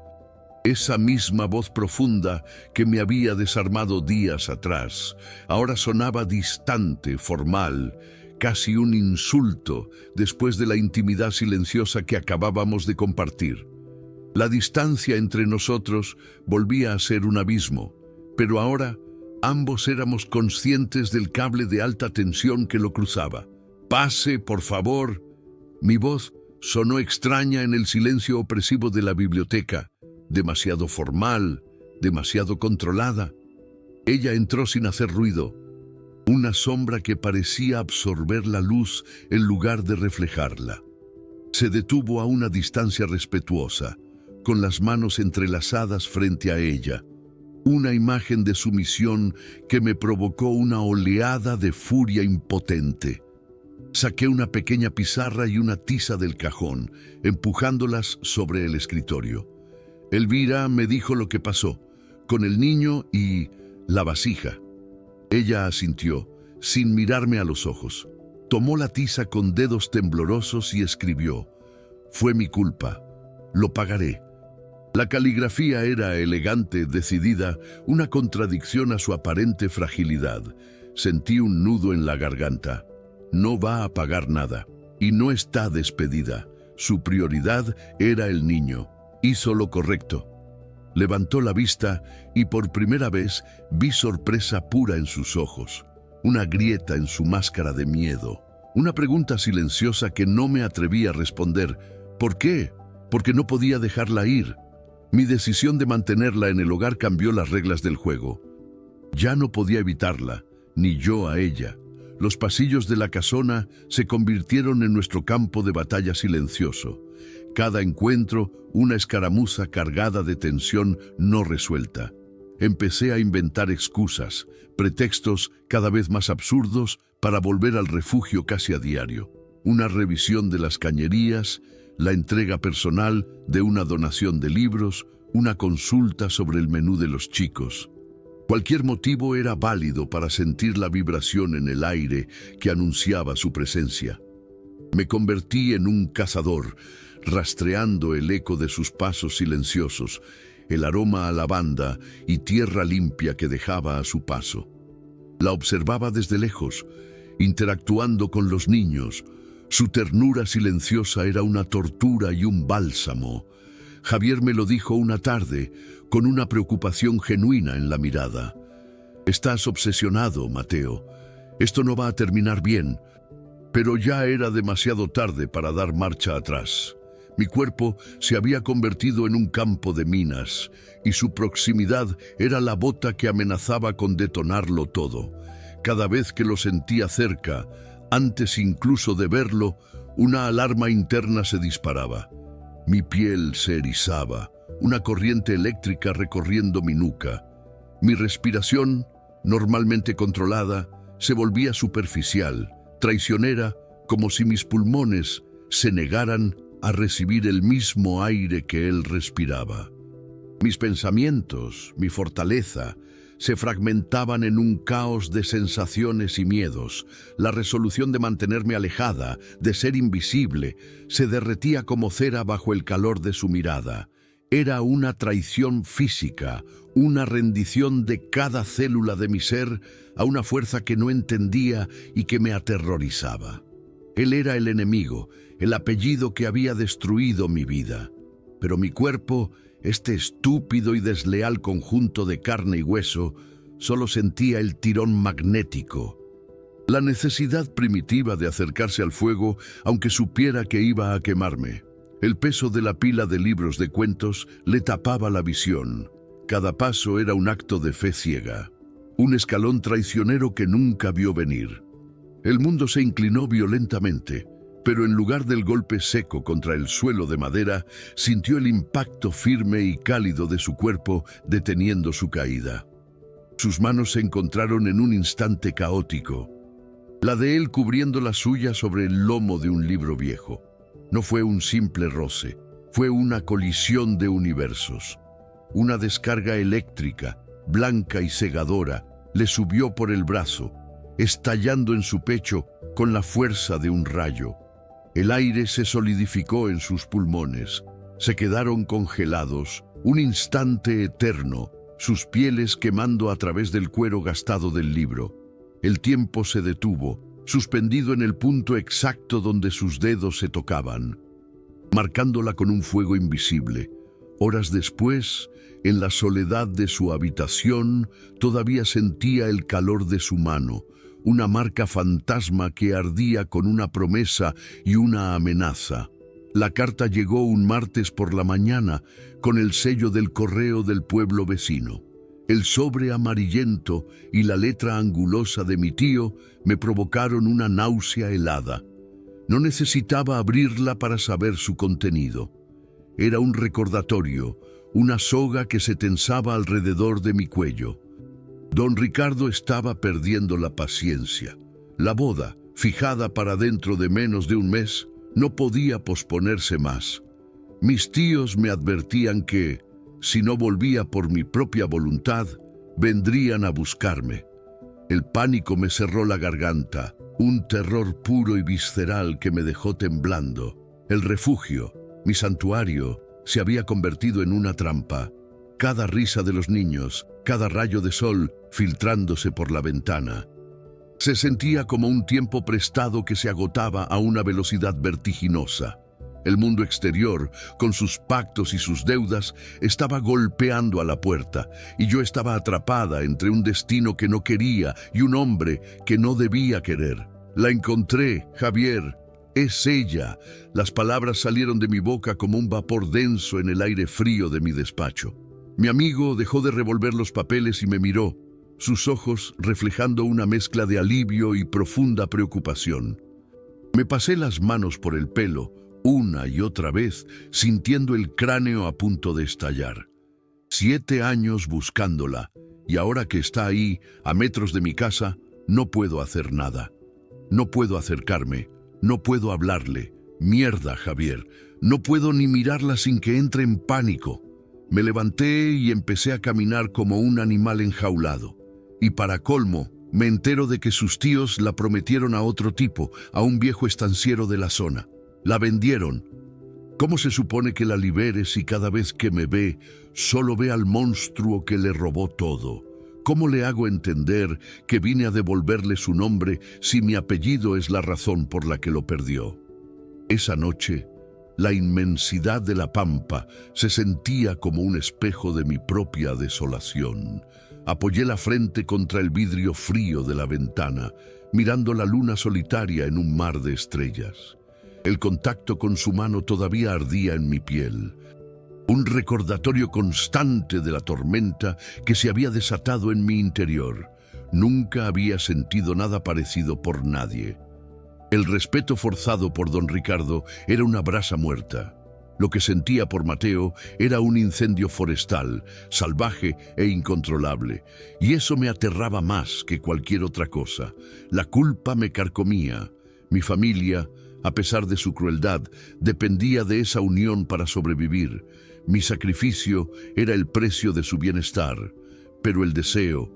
esa misma voz profunda que me había desarmado días atrás, ahora sonaba distante, formal, casi un insulto después de la intimidad silenciosa que acabábamos de compartir. La distancia entre nosotros volvía a ser un abismo, pero ahora ambos éramos conscientes del cable de alta tensión que lo cruzaba. «Pase, por favor». Mi voz sonó extraña en el silencio opresivo de la biblioteca, demasiado formal, demasiado controlada. Ella entró sin hacer ruido, una sombra que parecía absorber la luz en lugar de reflejarla. Se detuvo a una distancia respetuosa, con las manos entrelazadas frente a ella, una imagen de sumisión que me provocó una oleada de furia impotente. Saqué una pequeña pizarra y una tiza del cajón, empujándolas sobre el escritorio. Elvira me dijo lo que pasó con el niño y, La vasija. Ella asintió, sin mirarme a los ojos. Tomó la tiza con dedos temblorosos y escribió: «Fue mi culpa. Lo pagaré». La caligrafía era elegante, decidida, una contradicción a su aparente fragilidad. Sentí un nudo en la garganta. No va a pagar nada. Y no está despedida. Su prioridad era el niño. Hizo lo correcto. Levantó la vista y por primera vez vi sorpresa pura en sus ojos. Una grieta en su máscara de miedo. Una pregunta silenciosa que no me atreví a responder. ¿Por qué? Porque no podía dejarla ir. Mi decisión de mantenerla en el hogar cambió las reglas del juego. Ya no podía evitarla, ni yo a ella. Los pasillos de la casona se convirtieron en nuestro campo de batalla silencioso. Cada encuentro, una escaramuza cargada de tensión no resuelta. Empecé a inventar excusas, pretextos cada vez más absurdos para volver al refugio casi a diario. Una revisión de las cañerías, la entrega personal de una donación de libros, una consulta sobre el menú de los chicos. Cualquier motivo era válido para sentir la vibración en el aire que anunciaba su presencia. Me convertí en un cazador, rastreando el eco de sus pasos silenciosos, el aroma a lavanda y tierra limpia que dejaba a su paso. La observaba desde lejos, interactuando con los niños. Su ternura silenciosa era una tortura y un bálsamo. Javier me lo dijo una tarde, con una preocupación genuina en la mirada. «Estás obsesionado, Mateo. Esto no va a terminar bien». Pero ya era demasiado tarde para dar marcha atrás. Mi cuerpo se había convertido en un campo de minas, y su proximidad era la bota que amenazaba con detonarlo todo. Cada vez que lo sentía cerca, antes incluso de verlo, una alarma interna se disparaba. Mi piel se erizaba, una corriente eléctrica recorriendo mi nuca. Mi respiración, normalmente controlada, se volvía superficial, traicionera, como si mis pulmones se negaran a recibir el mismo aire que él respiraba. Mis pensamientos, mi fortaleza, se fragmentaban en un caos de sensaciones y miedos. La resolución de mantenerme alejada, de ser invisible, se derretía como cera bajo el calor de su mirada. Era una traición física, una rendición de cada célula de mi ser a una fuerza que no entendía y que me aterrorizaba. Él era el enemigo, el apellido que había destruido mi vida. Pero mi cuerpo, este estúpido y desleal conjunto de carne y hueso, solo sentía el tirón magnético. La necesidad primitiva de acercarse al fuego, aunque supiera que iba a quemarme. El peso de la pila de libros de cuentos le tapaba la visión. Cada paso era un acto de fe ciega, un escalón traicionero que nunca vio venir. El mundo se inclinó violentamente, pero en lugar del golpe seco contra el suelo de madera, sintió el impacto firme y cálido de su cuerpo deteniendo su caída. Sus manos se encontraron en un instante caótico, la de él cubriendo la suya sobre el lomo de un libro viejo. No fue un simple roce, fue una colisión de universos. Una descarga eléctrica, blanca y cegadora, le subió por el brazo, estallando en su pecho con la fuerza de un rayo. El aire se solidificó en sus pulmones, se quedaron congelados, un instante eterno, sus pieles quemando a través del cuero gastado del libro. El tiempo se detuvo, suspendido en el punto exacto donde sus dedos se tocaban, marcándola con un fuego invisible. Horas después, en la soledad de su habitación, todavía sentía el calor de su mano, una marca fantasma que ardía con una promesa y una amenaza. La carta llegó un martes por la mañana con el sello del correo del pueblo vecino. El sobre amarillento y la letra angulosa de mi tío me provocaron una náusea helada. No necesitaba abrirla para saber su contenido. Era un recordatorio, una soga que se tensaba alrededor de mi cuello. Don Ricardo estaba perdiendo la paciencia. La boda, fijada para dentro de menos de un mes, no podía posponerse más. Mis tíos me advertían que, si no volvía por mi propia voluntad, Vendrían a buscarme. El pánico me cerró la garganta, un terror puro y visceral que me dejó temblando. El refugio, mi santuario, se había convertido en una trampa. Cada risa de los niños, cada rayo de sol filtrándose por la ventana. Se sentía como un tiempo prestado que se agotaba a una velocidad vertiginosa. El mundo exterior, con sus pactos y sus deudas, estaba golpeando a la puerta, y yo estaba atrapada entre un destino que no quería y un hombre que no debía querer. La encontré, Javier. Es ella. Las palabras salieron de mi boca como un vapor denso en el aire frío de mi despacho. Mi amigo dejó de revolver los papeles y me miró, sus ojos reflejando una mezcla de alivio y profunda preocupación. Me pasé las manos por el pelo, una y otra vez, sintiendo el cráneo a punto de estallar. 7 años buscándola, y ahora que está ahí, a metros de mi casa, no puedo hacer nada. No puedo acercarme, no puedo hablarle. Mierda, Javier, no puedo ni mirarla sin que entre en pánico. Me levanté y empecé a caminar como un animal enjaulado. Y para colmo, me entero de que sus tíos la prometieron a otro tipo, a un viejo estanciero de la zona. La vendieron. ¿Cómo se supone que la libere si cada vez que me ve, solo ve al monstruo que le robó todo? ¿Cómo le hago entender que vine a devolverle su nombre si mi apellido es la razón por la que lo perdió? Esa noche, la inmensidad de la pampa se sentía como un espejo de mi propia desolación. Apoyé la frente contra el vidrio frío de la ventana, mirando la luna solitaria en un mar de estrellas. El contacto con su mano todavía ardía en mi piel. Un recordatorio constante de la tormenta que se había desatado en mi interior. Nunca había sentido nada parecido por nadie. El respeto forzado por don Ricardo era una brasa muerta. Lo que sentía por Mateo era un incendio forestal, salvaje e incontrolable, y eso me aterraba más que cualquier otra cosa. La culpa me carcomía. Mi familia, a pesar de su crueldad, dependía de esa unión para sobrevivir. Mi sacrificio era el precio de su bienestar, pero el deseo,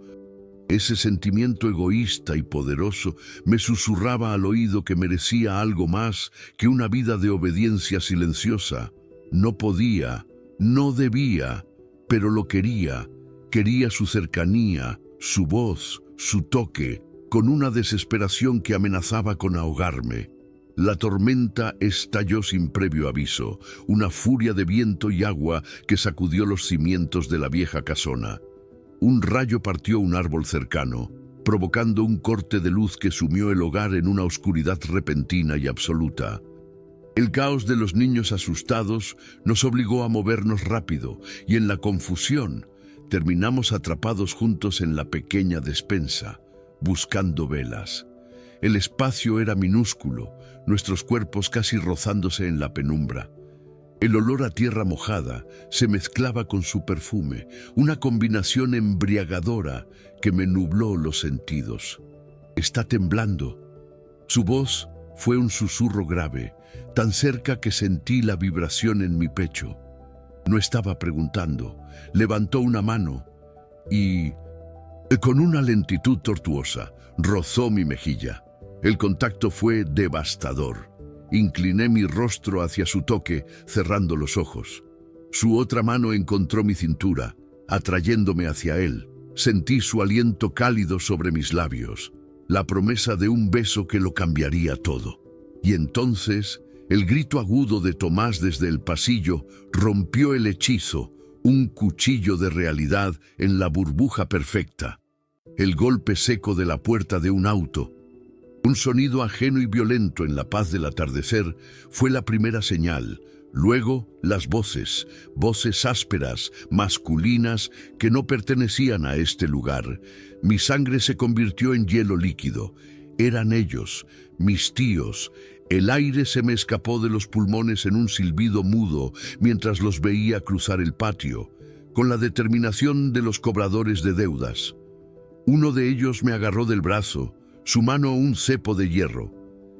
ese sentimiento egoísta y poderoso, me susurraba al oído que merecía algo más que una vida de obediencia silenciosa. No podía, no debía, pero lo quería. Quería su cercanía, su voz, su toque, con una desesperación que amenazaba con ahogarme. La tormenta estalló sin previo aviso, una furia de viento y agua que sacudió los cimientos de la vieja casona. Un rayo partió un árbol cercano, provocando un corte de luz que sumió el hogar en una oscuridad repentina y absoluta. El caos de los niños asustados nos obligó a movernos rápido, y en la confusión terminamos atrapados juntos en la pequeña despensa, buscando velas. El espacio era minúsculo, nuestros cuerpos casi rozándose en la penumbra. El olor a tierra mojada se mezclaba con su perfume, una combinación embriagadora que me nubló los sentidos. «Está temblando». Su voz fue un susurro grave, tan cerca que sentí la vibración en mi pecho. No estaba preguntando, levantó una mano y, con una lentitud tortuosa, rozó mi mejilla. El contacto fue devastador. Incliné mi rostro hacia su toque, cerrando los ojos. Su otra mano encontró mi cintura, atrayéndome hacia él. Sentí su aliento cálido sobre mis labios, la promesa de un beso que lo cambiaría todo. Y entonces, el grito agudo de Tomás desde el pasillo rompió el hechizo, un cuchillo de realidad en la burbuja perfecta. El golpe seco de la puerta de un auto, un sonido ajeno y violento en la paz del atardecer, fue la primera señal. Luego, las voces, voces ásperas, masculinas, que no pertenecían a este lugar. Mi sangre se convirtió en hielo líquido. Eran ellos, mis tíos. El aire se me escapó de los pulmones en un silbido mudo mientras los veía cruzar el patio, con la determinación de los cobradores de deudas. Uno de ellos me agarró del brazo, su mano un cepo de hierro.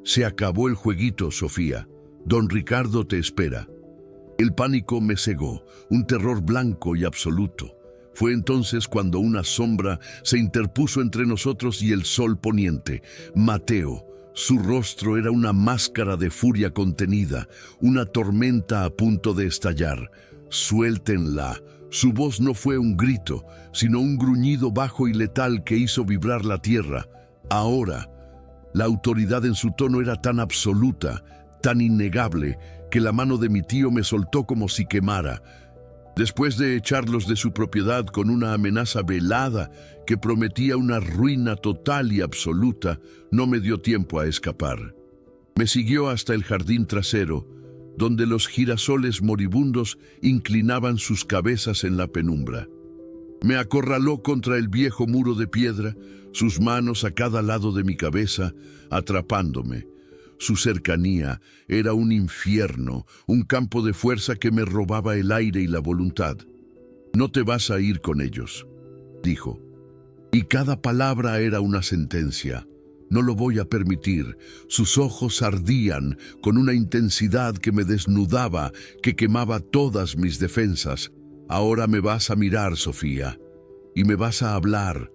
«Se acabó el jueguito, Sofía. Don Ricardo te espera». El pánico me cegó, un terror blanco y absoluto. Fue entonces cuando una sombra se interpuso entre nosotros y el sol poniente. Mateo. Su rostro era una máscara de furia contenida, una tormenta a punto de estallar. Suéltenla. Su voz no fue un grito, sino un gruñido bajo y letal que hizo vibrar la tierra. Ahora, la autoridad en su tono era tan absoluta, tan innegable, que la mano de mi tío me soltó como si quemara. Después de echarlos de su propiedad con una amenaza velada que prometía una ruina total y absoluta, no me dio tiempo a escapar. Me siguió hasta el jardín trasero, donde los girasoles moribundos inclinaban sus cabezas en la penumbra. Me acorraló contra el viejo muro de piedra, sus manos a cada lado de mi cabeza, atrapándome. Su cercanía era un infierno, un campo de fuerza que me robaba el aire y la voluntad. «No te vas a ir con ellos», dijo. Y cada palabra era una sentencia. «No lo voy a permitir». Sus ojos ardían con una intensidad que me desnudaba, que quemaba todas mis defensas. «Ahora me vas a mirar, Sofía, y me vas a hablar».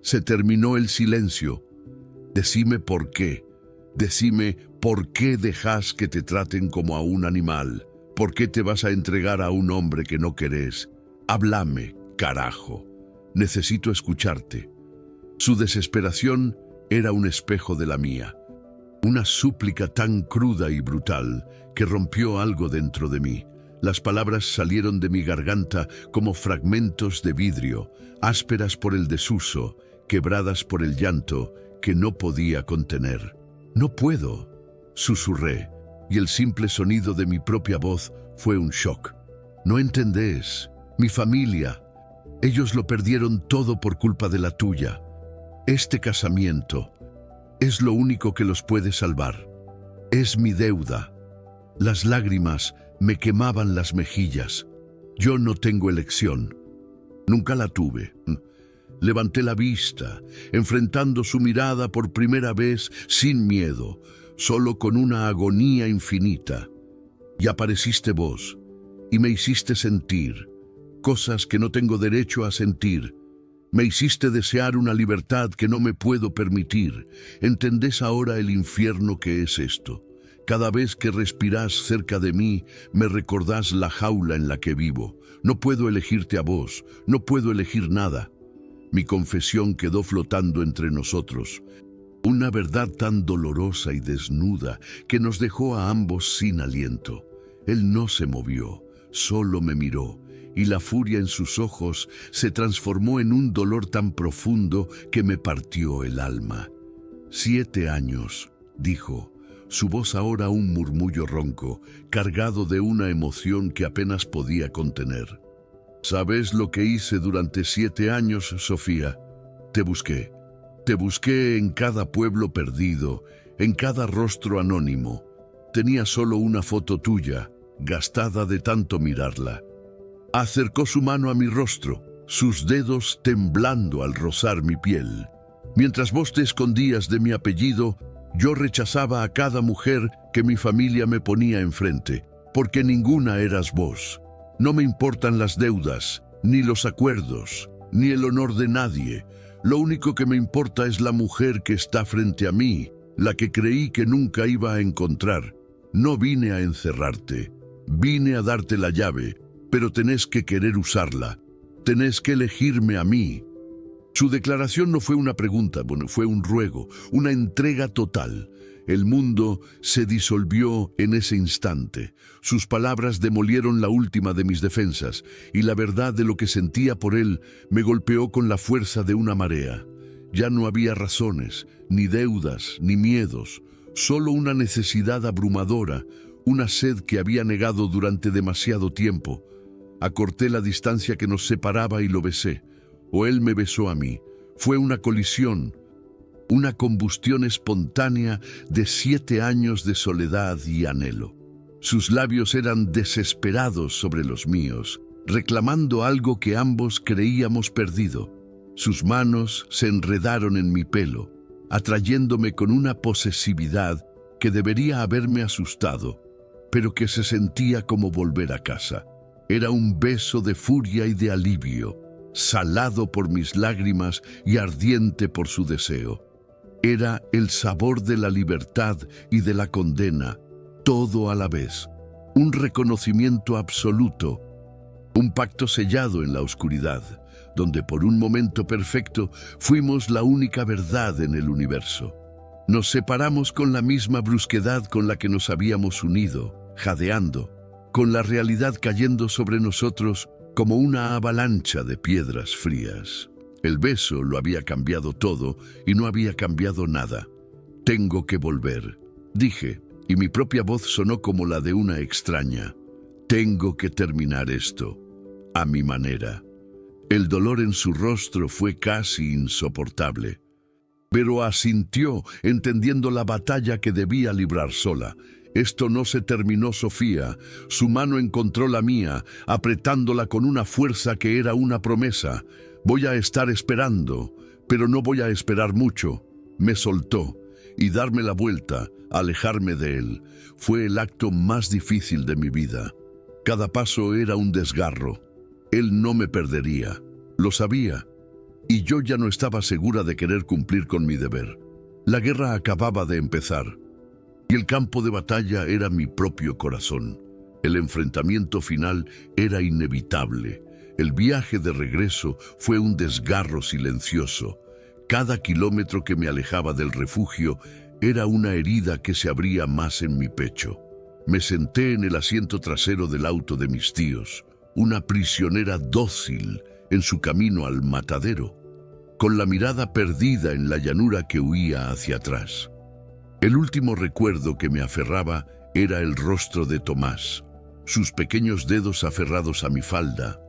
Se terminó el silencio. «Decime por qué. Decime por qué dejas que te traten como a un animal. ¿Por qué te vas a entregar a un hombre que no querés? Háblame, carajo. Necesito escucharte». Su desesperación era un espejo de la mía. Una súplica tan cruda y brutal que rompió algo dentro de mí. Las palabras salieron de mi garganta como fragmentos de vidrio, ásperas por el desuso, quebradas por el llanto que no podía contener. «No puedo», susurré, y el simple sonido de mi propia voz fue un shock. «No entendés. Mi familia. Ellos lo perdieron todo por culpa de la tuya. Este casamiento es lo único que los puede salvar. Es mi deuda». Las lágrimas me quemaban las mejillas. Yo no tengo elección. Nunca la tuve. Levanté la vista, enfrentando su mirada por primera vez sin miedo, solo con una agonía infinita. Y apareciste vos, y me hiciste sentir cosas que no tengo derecho a sentir. Me hiciste desear una libertad que no me puedo permitir. ¿Entendés ahora el infierno que es esto? Cada vez que respirás cerca de mí, me recordás la jaula en la que vivo. No puedo elegirte a vos, no puedo elegir nada. Mi confesión quedó flotando entre nosotros. Una verdad tan dolorosa y desnuda que nos dejó a ambos sin aliento. Él no se movió, solo me miró, y la furia en sus ojos se transformó en un dolor tan profundo que me partió el alma. 7 años, dijo, su voz ahora un murmullo ronco, cargado de una emoción que apenas podía contener. ¿Sabes lo que hice durante 7 años, Sofía? Te busqué. Te busqué en cada pueblo perdido, en cada rostro anónimo. Tenía solo una foto tuya, gastada de tanto mirarla. Acercó su mano a mi rostro, sus dedos temblando al rozar mi piel. Mientras vos te escondías de mi apellido, yo rechazaba a cada mujer que mi familia me ponía enfrente, porque ninguna eras vos. No me importan las deudas, ni los acuerdos, ni el honor de nadie. Lo único que me importa es la mujer que está frente a mí, la que creí que nunca iba a encontrar. No vine a encerrarte, vine a darte la llave, pero tenés que querer usarla. Tenés que elegirme a mí. Su declaración no fue una pregunta, fue un ruego, una entrega total. El mundo se disolvió en ese instante. Sus palabras demolieron la última de mis defensas, y la verdad de lo que sentía por él me golpeó con la fuerza de una marea. Ya no había razones, ni deudas, ni miedos, solo una necesidad abrumadora, una sed que había negado durante demasiado tiempo. Acorté la distancia que nos separaba y lo besé, o él me besó a mí. Fue una colisión, una combustión espontánea de 7 años de soledad y anhelo. Sus labios eran desesperados sobre los míos, reclamando algo que ambos creíamos perdido. Sus manos se enredaron en mi pelo, atrayéndome con una posesividad que debería haberme asustado, pero que se sentía como volver a casa. Era un beso de furia y de alivio, salado por mis lágrimas y ardiente por su deseo. Era el sabor de la libertad y de la condena, todo a la vez. Un reconocimiento absoluto, un pacto sellado en la oscuridad, donde por un momento perfecto fuimos la única verdad en el universo. Nos separamos con la misma brusquedad con la que nos habíamos unido, jadeando, con la realidad cayendo sobre nosotros como una avalancha de piedras frías. El beso lo había cambiado todo y no había cambiado nada. Tengo que volver, dije, y mi propia voz sonó como la de una extraña. Tengo que terminar esto, a mi manera. El dolor en su rostro fue casi insoportable. Pero asintió, entendiendo la batalla que debía librar sola. Esto no se terminó, Sofía. Su mano encontró la mía, apretándola con una fuerza que era una promesa. Voy a estar esperando, pero no voy a esperar mucho. Me soltó, y darme la vuelta, alejarme de él, fue el acto más difícil de mi vida. Cada paso era un desgarro. Él no me perdería. Lo sabía. Y yo ya no estaba segura de querer cumplir con mi deber. La guerra acababa de empezar. Y el campo de batalla era mi propio corazón. El enfrentamiento final era inevitable. El viaje de regreso fue un desgarro silencioso. Cada kilómetro que me alejaba del refugio era una herida que se abría más en mi pecho. Me senté en el asiento trasero del auto de mis tíos, una prisionera dócil en su camino al matadero, con la mirada perdida en la llanura que huía hacia atrás. El último recuerdo que me aferraba era el rostro de Tomás, sus pequeños dedos aferrados a mi falda,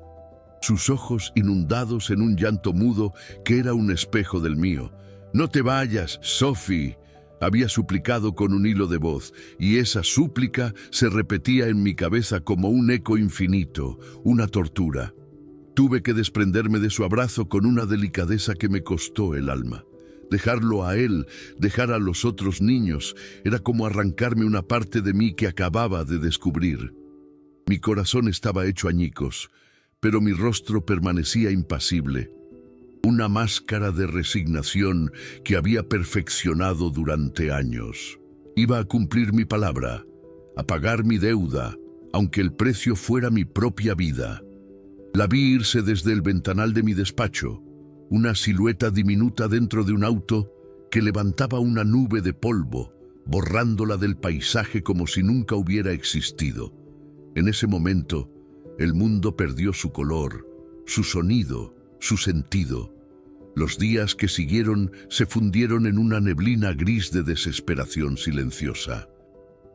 sus ojos inundados en un llanto mudo que era un espejo del mío. «No te vayas, Sophie», había suplicado con un hilo de voz, y esa súplica se repetía en mi cabeza como un eco infinito, una tortura. Tuve que desprenderme de su abrazo con una delicadeza que me costó el alma. Dejarlo a él, dejar a los otros niños, era como arrancarme una parte de mí que acababa de descubrir. Mi corazón estaba hecho añicos, pero mi rostro permanecía impasible. Una máscara de resignación que había perfeccionado durante años. Iba a cumplir mi palabra, a pagar mi deuda, aunque el precio fuera mi propia vida. La vi irse desde el ventanal de mi despacho, una silueta diminuta dentro de un auto que levantaba una nube de polvo, borrándola del paisaje como si nunca hubiera existido. En ese momento, el mundo perdió su color, su sonido, su sentido. Los días que siguieron se fundieron en una neblina gris de desesperación silenciosa.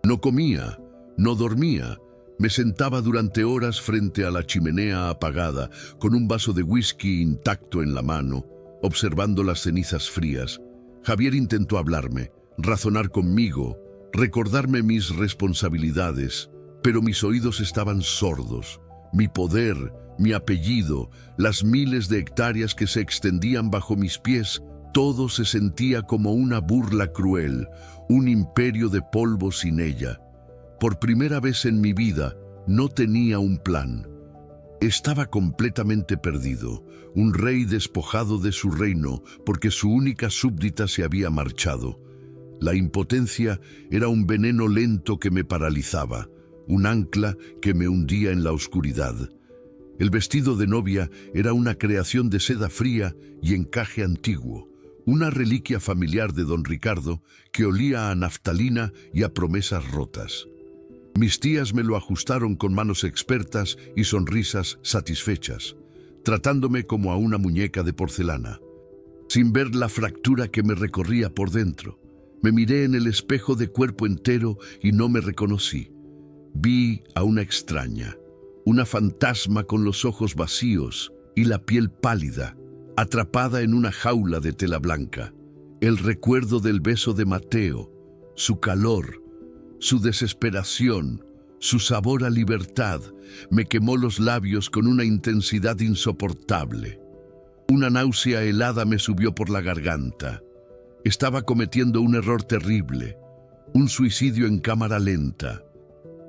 No comía, no dormía. Me sentaba durante horas frente a la chimenea apagada, con un vaso de whisky intacto en la mano, observando las cenizas frías. Javier intentó hablarme, razonar conmigo, recordarme mis responsabilidades, pero mis oídos estaban sordos. Mi poder, mi apellido, las miles de hectáreas que se extendían bajo mis pies, todo se sentía como una burla cruel, un imperio de polvo sin ella. Por primera vez en mi vida, no tenía un plan. Estaba completamente perdido, un rey despojado de su reino porque su única súbdita se había marchado. La impotencia era un veneno lento que me paralizaba, un ancla que me hundía en la oscuridad. El vestido de novia era una creación de seda fría y encaje antiguo, una reliquia familiar de don Ricardo que olía a naftalina y a promesas rotas. Mis tías me lo ajustaron con manos expertas y sonrisas satisfechas, tratándome como a una muñeca de porcelana. Sin ver la fractura que me recorría por dentro, me miré en el espejo de cuerpo entero y no me reconocí. Vi a una extraña, una fantasma con los ojos vacíos y la piel pálida, atrapada en una jaula de tela blanca. El recuerdo del beso de Mateo, su calor, su desesperación, su sabor a libertad, me quemó los labios con una intensidad insoportable. Una náusea helada me subió por la garganta. Estaba cometiendo un error terrible, un suicidio en cámara lenta.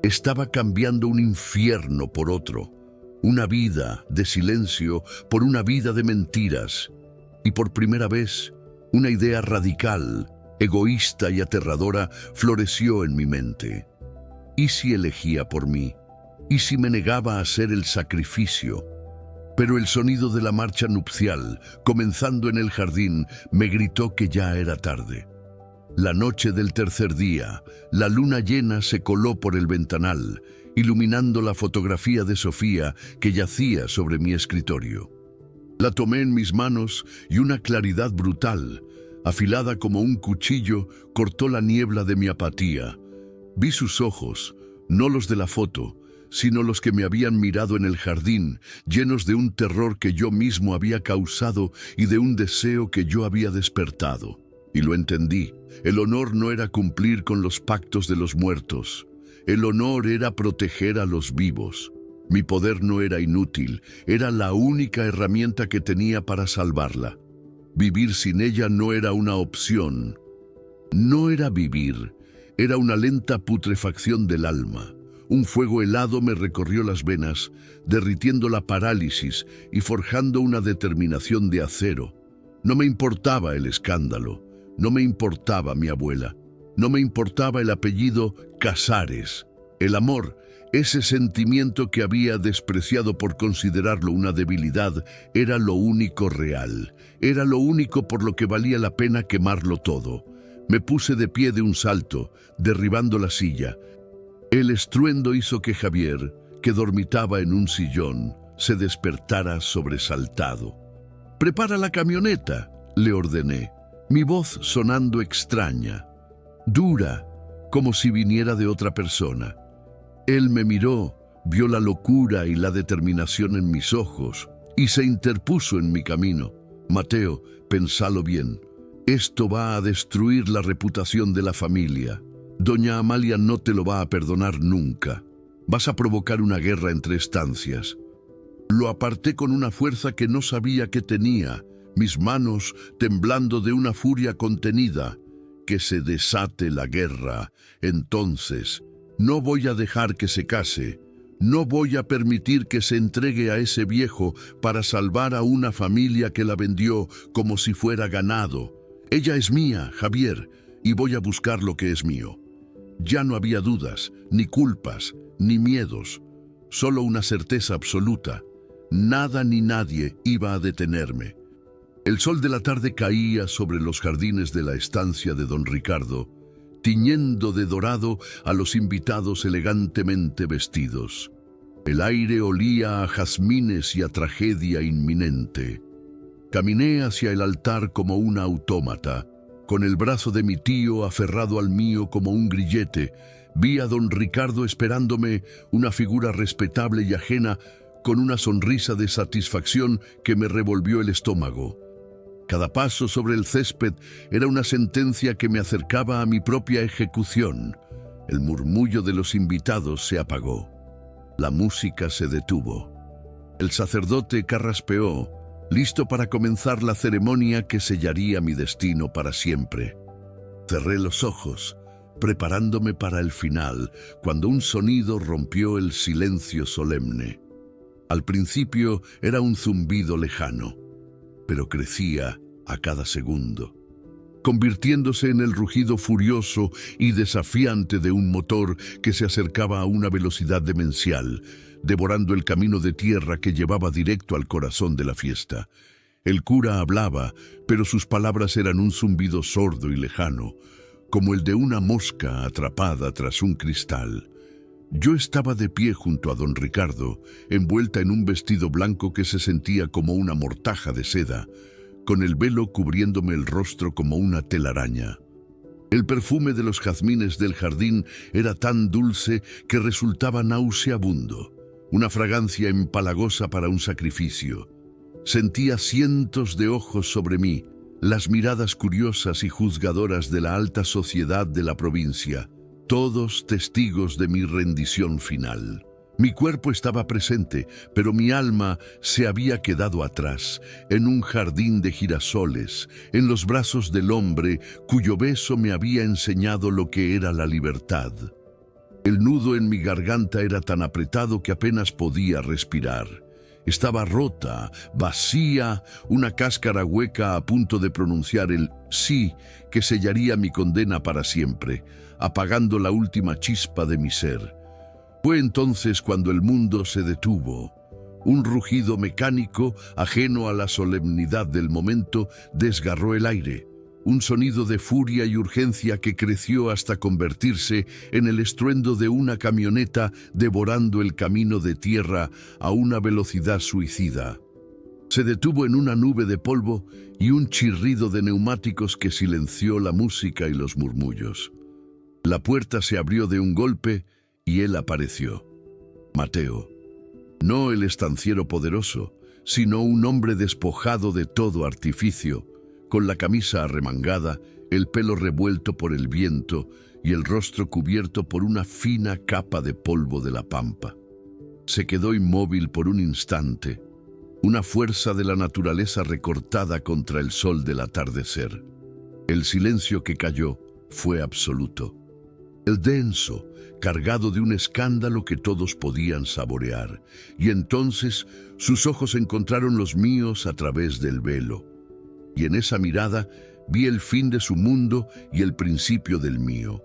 Estaba cambiando un infierno por otro, Una vida de silencio por una vida de mentiras. Y por primera vez, una idea radical, egoísta y aterradora floreció en mi mente. ¿Y si elegía por mí? ¿Y si me negaba a hacer el sacrificio? Pero el sonido de la marcha nupcial, comenzando en el jardín, me gritó que ya era tarde. La noche del tercer día, la luna llena se coló por el ventanal, iluminando la fotografía de Sofía que yacía sobre mi escritorio. La tomé en mis manos y una claridad brutal, afilada como un cuchillo, cortó la niebla de mi apatía. Vi sus ojos, no los de la foto, sino los que me habían mirado en el jardín, llenos de un terror que yo mismo había causado y de un deseo que yo había despertado. Y lo entendí. El honor no era cumplir con los pactos de los muertos. El honor era proteger a los vivos. Mi poder no era inútil, era la única herramienta que tenía para salvarla. Vivir sin ella no era una opción. No era vivir, era una lenta putrefacción del alma. Un fuego helado me recorrió las venas, derritiendo la parálisis y forjando una determinación de acero. No me importaba el escándalo, no me importaba mi abuela, no me importaba el apellido Casares. El amor, ese sentimiento que había despreciado por considerarlo una debilidad, era lo único real, era lo único por lo que valía la pena quemarlo todo. Me puse de pie de un salto, derribando la silla. El estruendo hizo que Javier, que dormitaba en un sillón, se despertara sobresaltado. «Prepara la camioneta», le ordené, mi voz sonando extraña, dura, como si viniera de otra persona. Él me miró, vio la locura y la determinación en mis ojos y se interpuso en mi camino. «Mateo, pensalo bien, esto va a destruir la reputación de la familia. Doña Amalia no te lo va a perdonar nunca. Vas a provocar una guerra entre estancias». Lo aparté con una fuerza que no sabía que tenía, mis manos temblando de una furia contenida. «Que se desate la guerra. Entonces, no voy a dejar que se case. No voy a permitir que se entregue a ese viejo para salvar a una familia que la vendió como si fuera ganado. Ella es mía, Javier, y voy a buscar lo que es mío». Ya no había dudas, ni culpas, ni miedos, solo una certeza absoluta. Nada ni nadie iba a detenerme. El sol de la tarde caía sobre los jardines de la estancia de don Ricardo, tiñendo de dorado a los invitados elegantemente vestidos. El aire olía a jazmines y a tragedia inminente. Caminé hacia el altar como una autómata, con el brazo de mi tío aferrado al mío como un grillete. Vi a don Ricardo esperándome, una figura respetable y ajena, con una sonrisa de satisfacción que me revolvió el estómago. Cada paso sobre el césped era una sentencia que me acercaba a mi propia ejecución. El murmullo de los invitados se apagó. La música se detuvo. El sacerdote carraspeó, listo para comenzar la ceremonia que sellaría mi destino para siempre. Cerré los ojos, preparándome para el final, cuando un sonido rompió el silencio solemne. Al principio era un zumbido lejano, pero crecía a cada segundo, convirtiéndose en el rugido furioso y desafiante de un motor que se acercaba a una velocidad demencial, devorando el camino de tierra que llevaba directo al corazón de la fiesta. El cura hablaba, pero sus palabras eran un zumbido sordo y lejano, como el de una mosca atrapada tras un cristal. Yo estaba de pie junto a don Ricardo, envuelta en un vestido blanco que se sentía como una mortaja de seda, con el velo cubriéndome el rostro como una telaraña. El perfume de los jazmines del jardín era tan dulce que resultaba nauseabundo, una fragancia empalagosa para un sacrificio. Sentía cientos de ojos sobre mí, las miradas curiosas y juzgadoras de la alta sociedad de la provincia, todos testigos de mi rendición final. Mi cuerpo estaba presente, pero mi alma se había quedado atrás, en un jardín de girasoles, en los brazos del hombre cuyo beso me había enseñado lo que era la libertad. El nudo en mi garganta era tan apretado que apenas podía respirar. Estaba rota, vacía, una cáscara hueca a punto de pronunciar el sí que sellaría mi condena para siempre, apagando la última chispa de mi ser. Fue entonces cuando el mundo se detuvo. Un rugido mecánico, ajeno a la solemnidad del momento, desgarró el aire. Un sonido de furia y urgencia que creció hasta convertirse en el estruendo de una camioneta devorando el camino de tierra a una velocidad suicida. Se detuvo en una nube de polvo y un chirrido de neumáticos que silenció la música y los murmullos. La puerta se abrió de un golpe y él apareció. Mateo. No el estanciero poderoso, sino un hombre despojado de todo artificio, con la camisa arremangada, el pelo revuelto por el viento y el rostro cubierto por una fina capa de polvo de la pampa. Se quedó inmóvil por un instante, una fuerza de la naturaleza recortada contra el sol del atardecer. El silencio que cayó fue absoluto. El denso, cargado de un escándalo que todos podían saborear, y entonces sus ojos encontraron los míos a través del velo. Y en esa mirada vi el fin de su mundo y el principio del mío.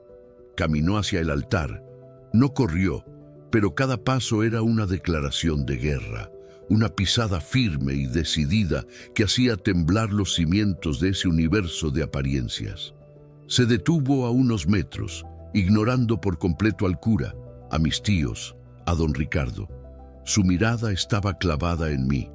Caminó hacia el altar. No corrió, pero cada paso era una declaración de guerra, una pisada firme y decidida que hacía temblar los cimientos de ese universo de apariencias. Se detuvo a unos metros, ignorando por completo al cura, a mis tíos, a don Ricardo. Su mirada estaba clavada en mí.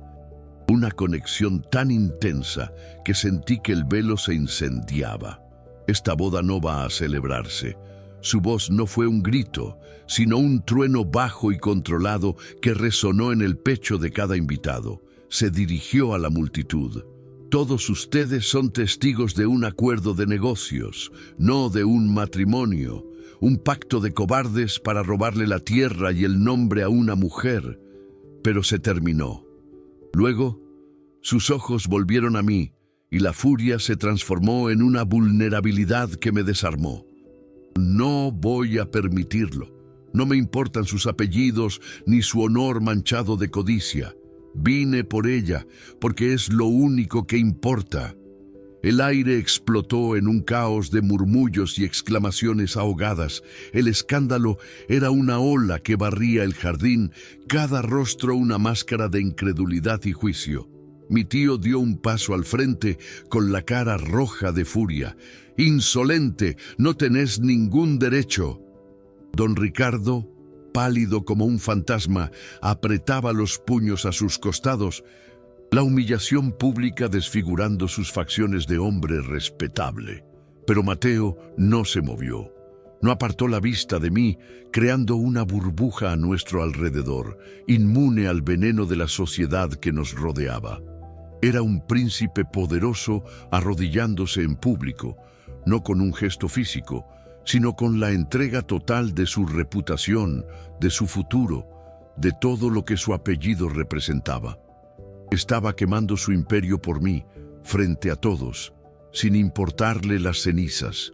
Una conexión tan intensa que sentí que el velo se incendiaba. Esta boda no va a celebrarse. Su voz no fue un grito, sino un trueno bajo y controlado que resonó en el pecho de cada invitado. Se dirigió a la multitud. Todos ustedes son testigos de un acuerdo de negocios, no de un matrimonio, un pacto de cobardes para robarle la tierra y el nombre a una mujer. Pero se terminó. Luego, sus ojos volvieron a mí y la furia se transformó en una vulnerabilidad que me desarmó. No voy a permitirlo. No me importan sus apellidos ni su honor manchado de codicia. Vine por ella, porque es lo único que importa. El aire explotó en un caos de murmullos y exclamaciones ahogadas. El escándalo era una ola que barría el jardín, cada rostro una máscara de incredulidad y juicio. Mi tío dio un paso al frente con la cara roja de furia. «¡Insolente! ¡No tenés ningún derecho!». Don Ricardo, pálido como un fantasma, apretaba los puños a sus costados, la humillación pública desfigurando sus facciones de hombre respetable. Pero Mateo no se movió. No apartó la vista de mí, creando una burbuja a nuestro alrededor, inmune al veneno de la sociedad que nos rodeaba. Era un príncipe poderoso arrodillándose en público, no con un gesto físico, sino con la entrega total de su reputación, de su futuro, de todo lo que su apellido representaba. Estaba quemando su imperio por mí, frente a todos, sin importarle las cenizas.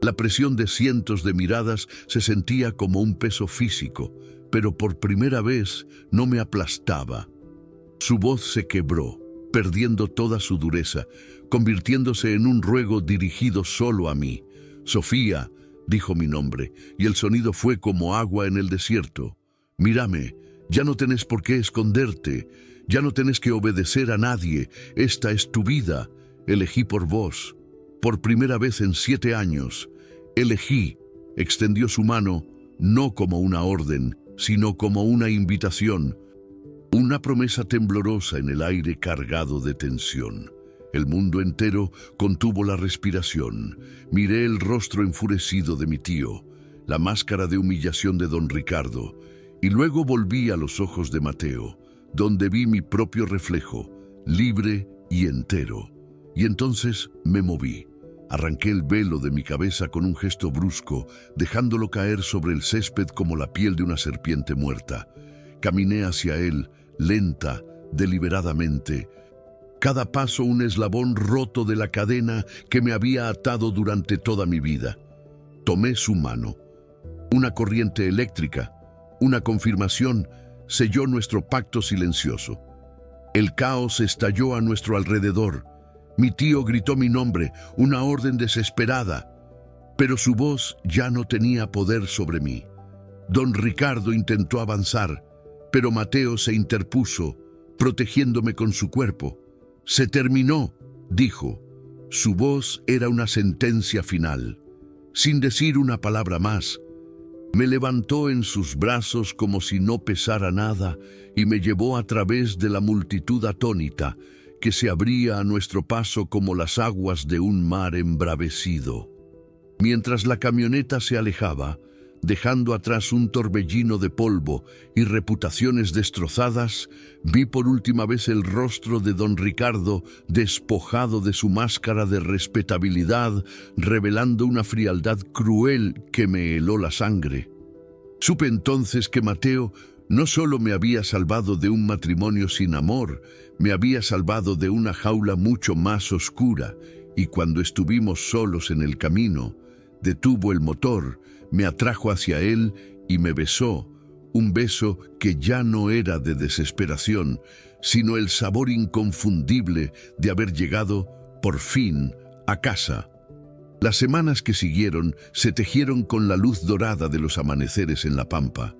La presión de cientos de miradas se sentía como un peso físico, pero por primera vez no me aplastaba. Su voz se quebró, perdiendo toda su dureza, convirtiéndose en un ruego dirigido solo a mí. «Sofía», dijo mi nombre, y el sonido fue como agua en el desierto. «Mírame, ya no tenés por qué esconderte, ya no tenés que obedecer a nadie, esta es tu vida, elegí por vos. Por primera vez en 7 años, elegí», extendió su mano, no como una orden, sino como una invitación. Una promesa temblorosa en el aire cargado de tensión. El mundo entero contuvo la respiración. Miré el rostro enfurecido de mi tío, la máscara de humillación de don Ricardo, y luego volví a los ojos de Mateo, donde vi mi propio reflejo, libre y entero. Y entonces me moví. Arranqué el velo de mi cabeza con un gesto brusco, dejándolo caer sobre el césped como la piel de una serpiente muerta. Caminé hacia él, lenta, deliberadamente. Cada paso un eslabón roto de la cadena que me había atado durante toda mi vida. Tomé su mano. Una corriente eléctrica, una confirmación, selló nuestro pacto silencioso. El caos estalló a nuestro alrededor. Mi tío gritó mi nombre, una orden desesperada, pero su voz ya no tenía poder sobre mí. Don Ricardo intentó avanzar, pero Mateo se interpuso, protegiéndome con su cuerpo. «Se terminó», dijo. Su voz era una sentencia final. Sin decir una palabra más, me levantó en sus brazos como si no pesara nada y me llevó a través de la multitud atónita que se abría a nuestro paso como las aguas de un mar embravecido. Mientras la camioneta se alejaba, dejando atrás un torbellino de polvo y reputaciones destrozadas, vi por última vez el rostro de don Ricardo despojado de su máscara de respetabilidad, revelando una frialdad cruel que me heló la sangre. Supe entonces que Mateo no solo me había salvado de un matrimonio sin amor, me había salvado de una jaula mucho más oscura, y cuando estuvimos solos en el camino, detuvo el motor, me atrajo hacia él y me besó, un beso que ya no era de desesperación, sino el sabor inconfundible de haber llegado, por fin, a casa. Las semanas que siguieron se tejieron con la luz dorada de los amaneceres en la pampa,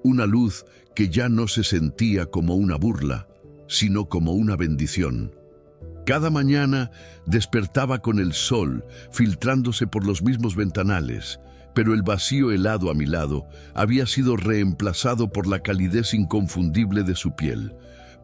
una luz que ya no se sentía como una burla, sino como una bendición. Cada mañana despertaba con el sol filtrándose por los mismos ventanales, pero el vacío helado a mi lado había sido reemplazado por la calidez inconfundible de su piel,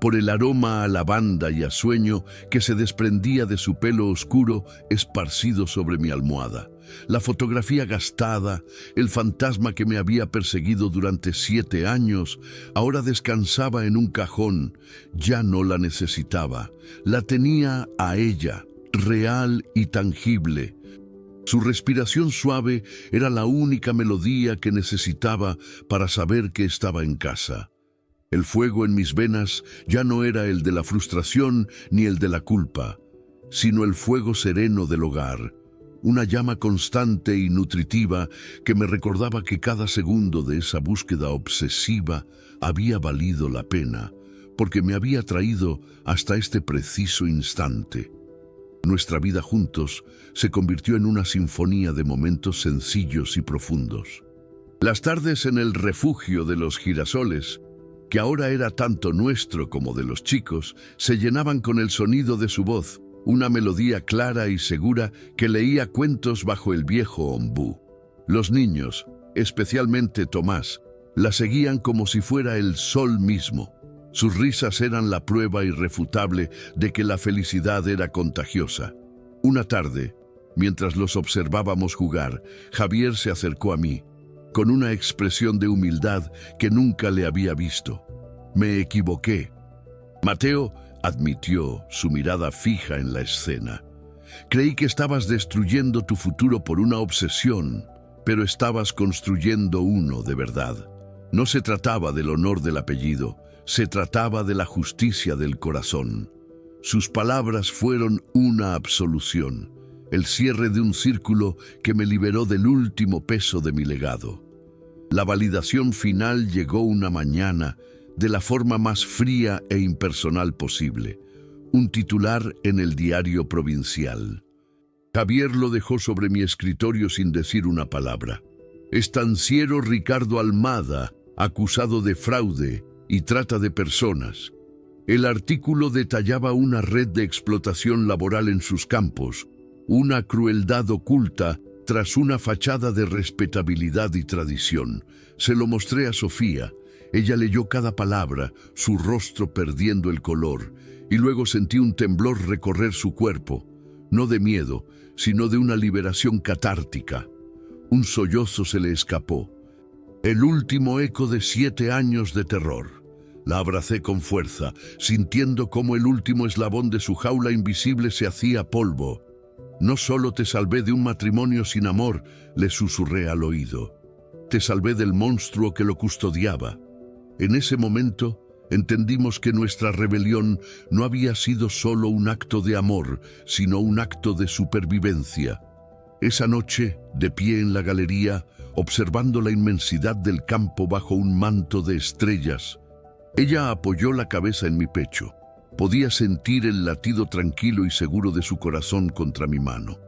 por el aroma a lavanda y a sueño que se desprendía de su pelo oscuro esparcido sobre mi almohada. La fotografía gastada, el fantasma que me había perseguido durante 7 años, ahora descansaba en un cajón. Ya no la necesitaba. La tenía a ella, real y tangible. Su respiración suave era la única melodía que necesitaba para saber que estaba en casa. El fuego en mis venas ya no era el de la frustración ni el de la culpa, sino el fuego sereno del hogar, una llama constante y nutritiva que me recordaba que cada segundo de esa búsqueda obsesiva había valido la pena, porque me había traído hasta este preciso instante. Nuestra vida juntos se convirtió en una sinfonía de momentos sencillos y profundos. Las tardes en el refugio de los girasoles, que ahora era tanto nuestro como de los chicos, se llenaban con el sonido de su voz, una melodía clara y segura que leía cuentos bajo el viejo ombú. Los niños, especialmente Tomás, la seguían como si fuera el sol mismo. Sus risas eran la prueba irrefutable de que la felicidad era contagiosa. Una tarde, mientras los observábamos jugar, Javier se acercó a mí, con una expresión de humildad que nunca le había visto. Me equivoqué. Mateo, admitió, su mirada fija en la escena. Creí que estabas destruyendo tu futuro por una obsesión, pero estabas construyendo uno de verdad. No se trataba del honor del apellido, se trataba de la justicia del corazón. Sus palabras fueron una absolución, el cierre de un círculo que me liberó del último peso de mi legado. La validación final llegó una mañana de la forma más fría e impersonal posible, un titular en el diario provincial. Javier lo dejó sobre mi escritorio sin decir una palabra. Estanciero Ricardo Almada, acusado de fraude y trata de personas. El artículo detallaba una red de explotación laboral en sus campos, una crueldad oculta tras una fachada de respetabilidad y tradición. Se lo mostré a Sofía. Ella leyó cada palabra, su rostro perdiendo el color, y luego sentí un temblor recorrer su cuerpo, no de miedo, sino de una liberación catártica. Un sollozo se le escapó. El último eco de 7 años de terror. La abracé con fuerza, sintiendo cómo el último eslabón de su jaula invisible se hacía polvo. No solo te salvé de un matrimonio sin amor, le susurré al oído. Te salvé del monstruo que lo custodiaba. En ese momento entendimos que nuestra rebelión no había sido solo un acto de amor, sino un acto de supervivencia. Esa noche, de pie en la galería, observando la inmensidad del campo bajo un manto de estrellas. Ella apoyó la cabeza en mi pecho. Podía sentir el latido tranquilo y seguro de su corazón contra mi mano.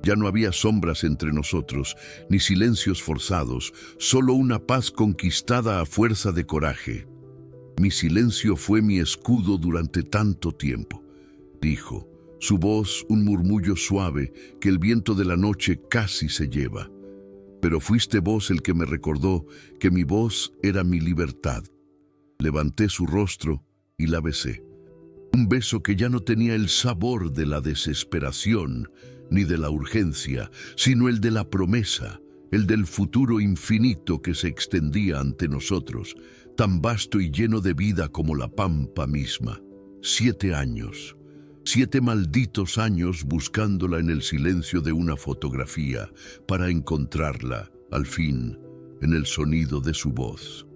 Ya no había sombras entre nosotros, ni silencios forzados, solo una paz conquistada a fuerza de coraje. Mi silencio fue mi escudo durante tanto tiempo, dijo, su voz un murmullo suave que el viento de la noche casi se lleva. Pero fuiste vos el que me recordó que mi voz era mi libertad. Levanté su rostro y la besé. Un beso que ya no tenía el sabor de la desesperación ni de la urgencia, sino el de la promesa, el del futuro infinito que se extendía ante nosotros, tan vasto y lleno de vida como la pampa misma. 7 años, 7 malditos años buscándola en el silencio de una fotografía para encontrarla, al fin, en el sonido de su voz.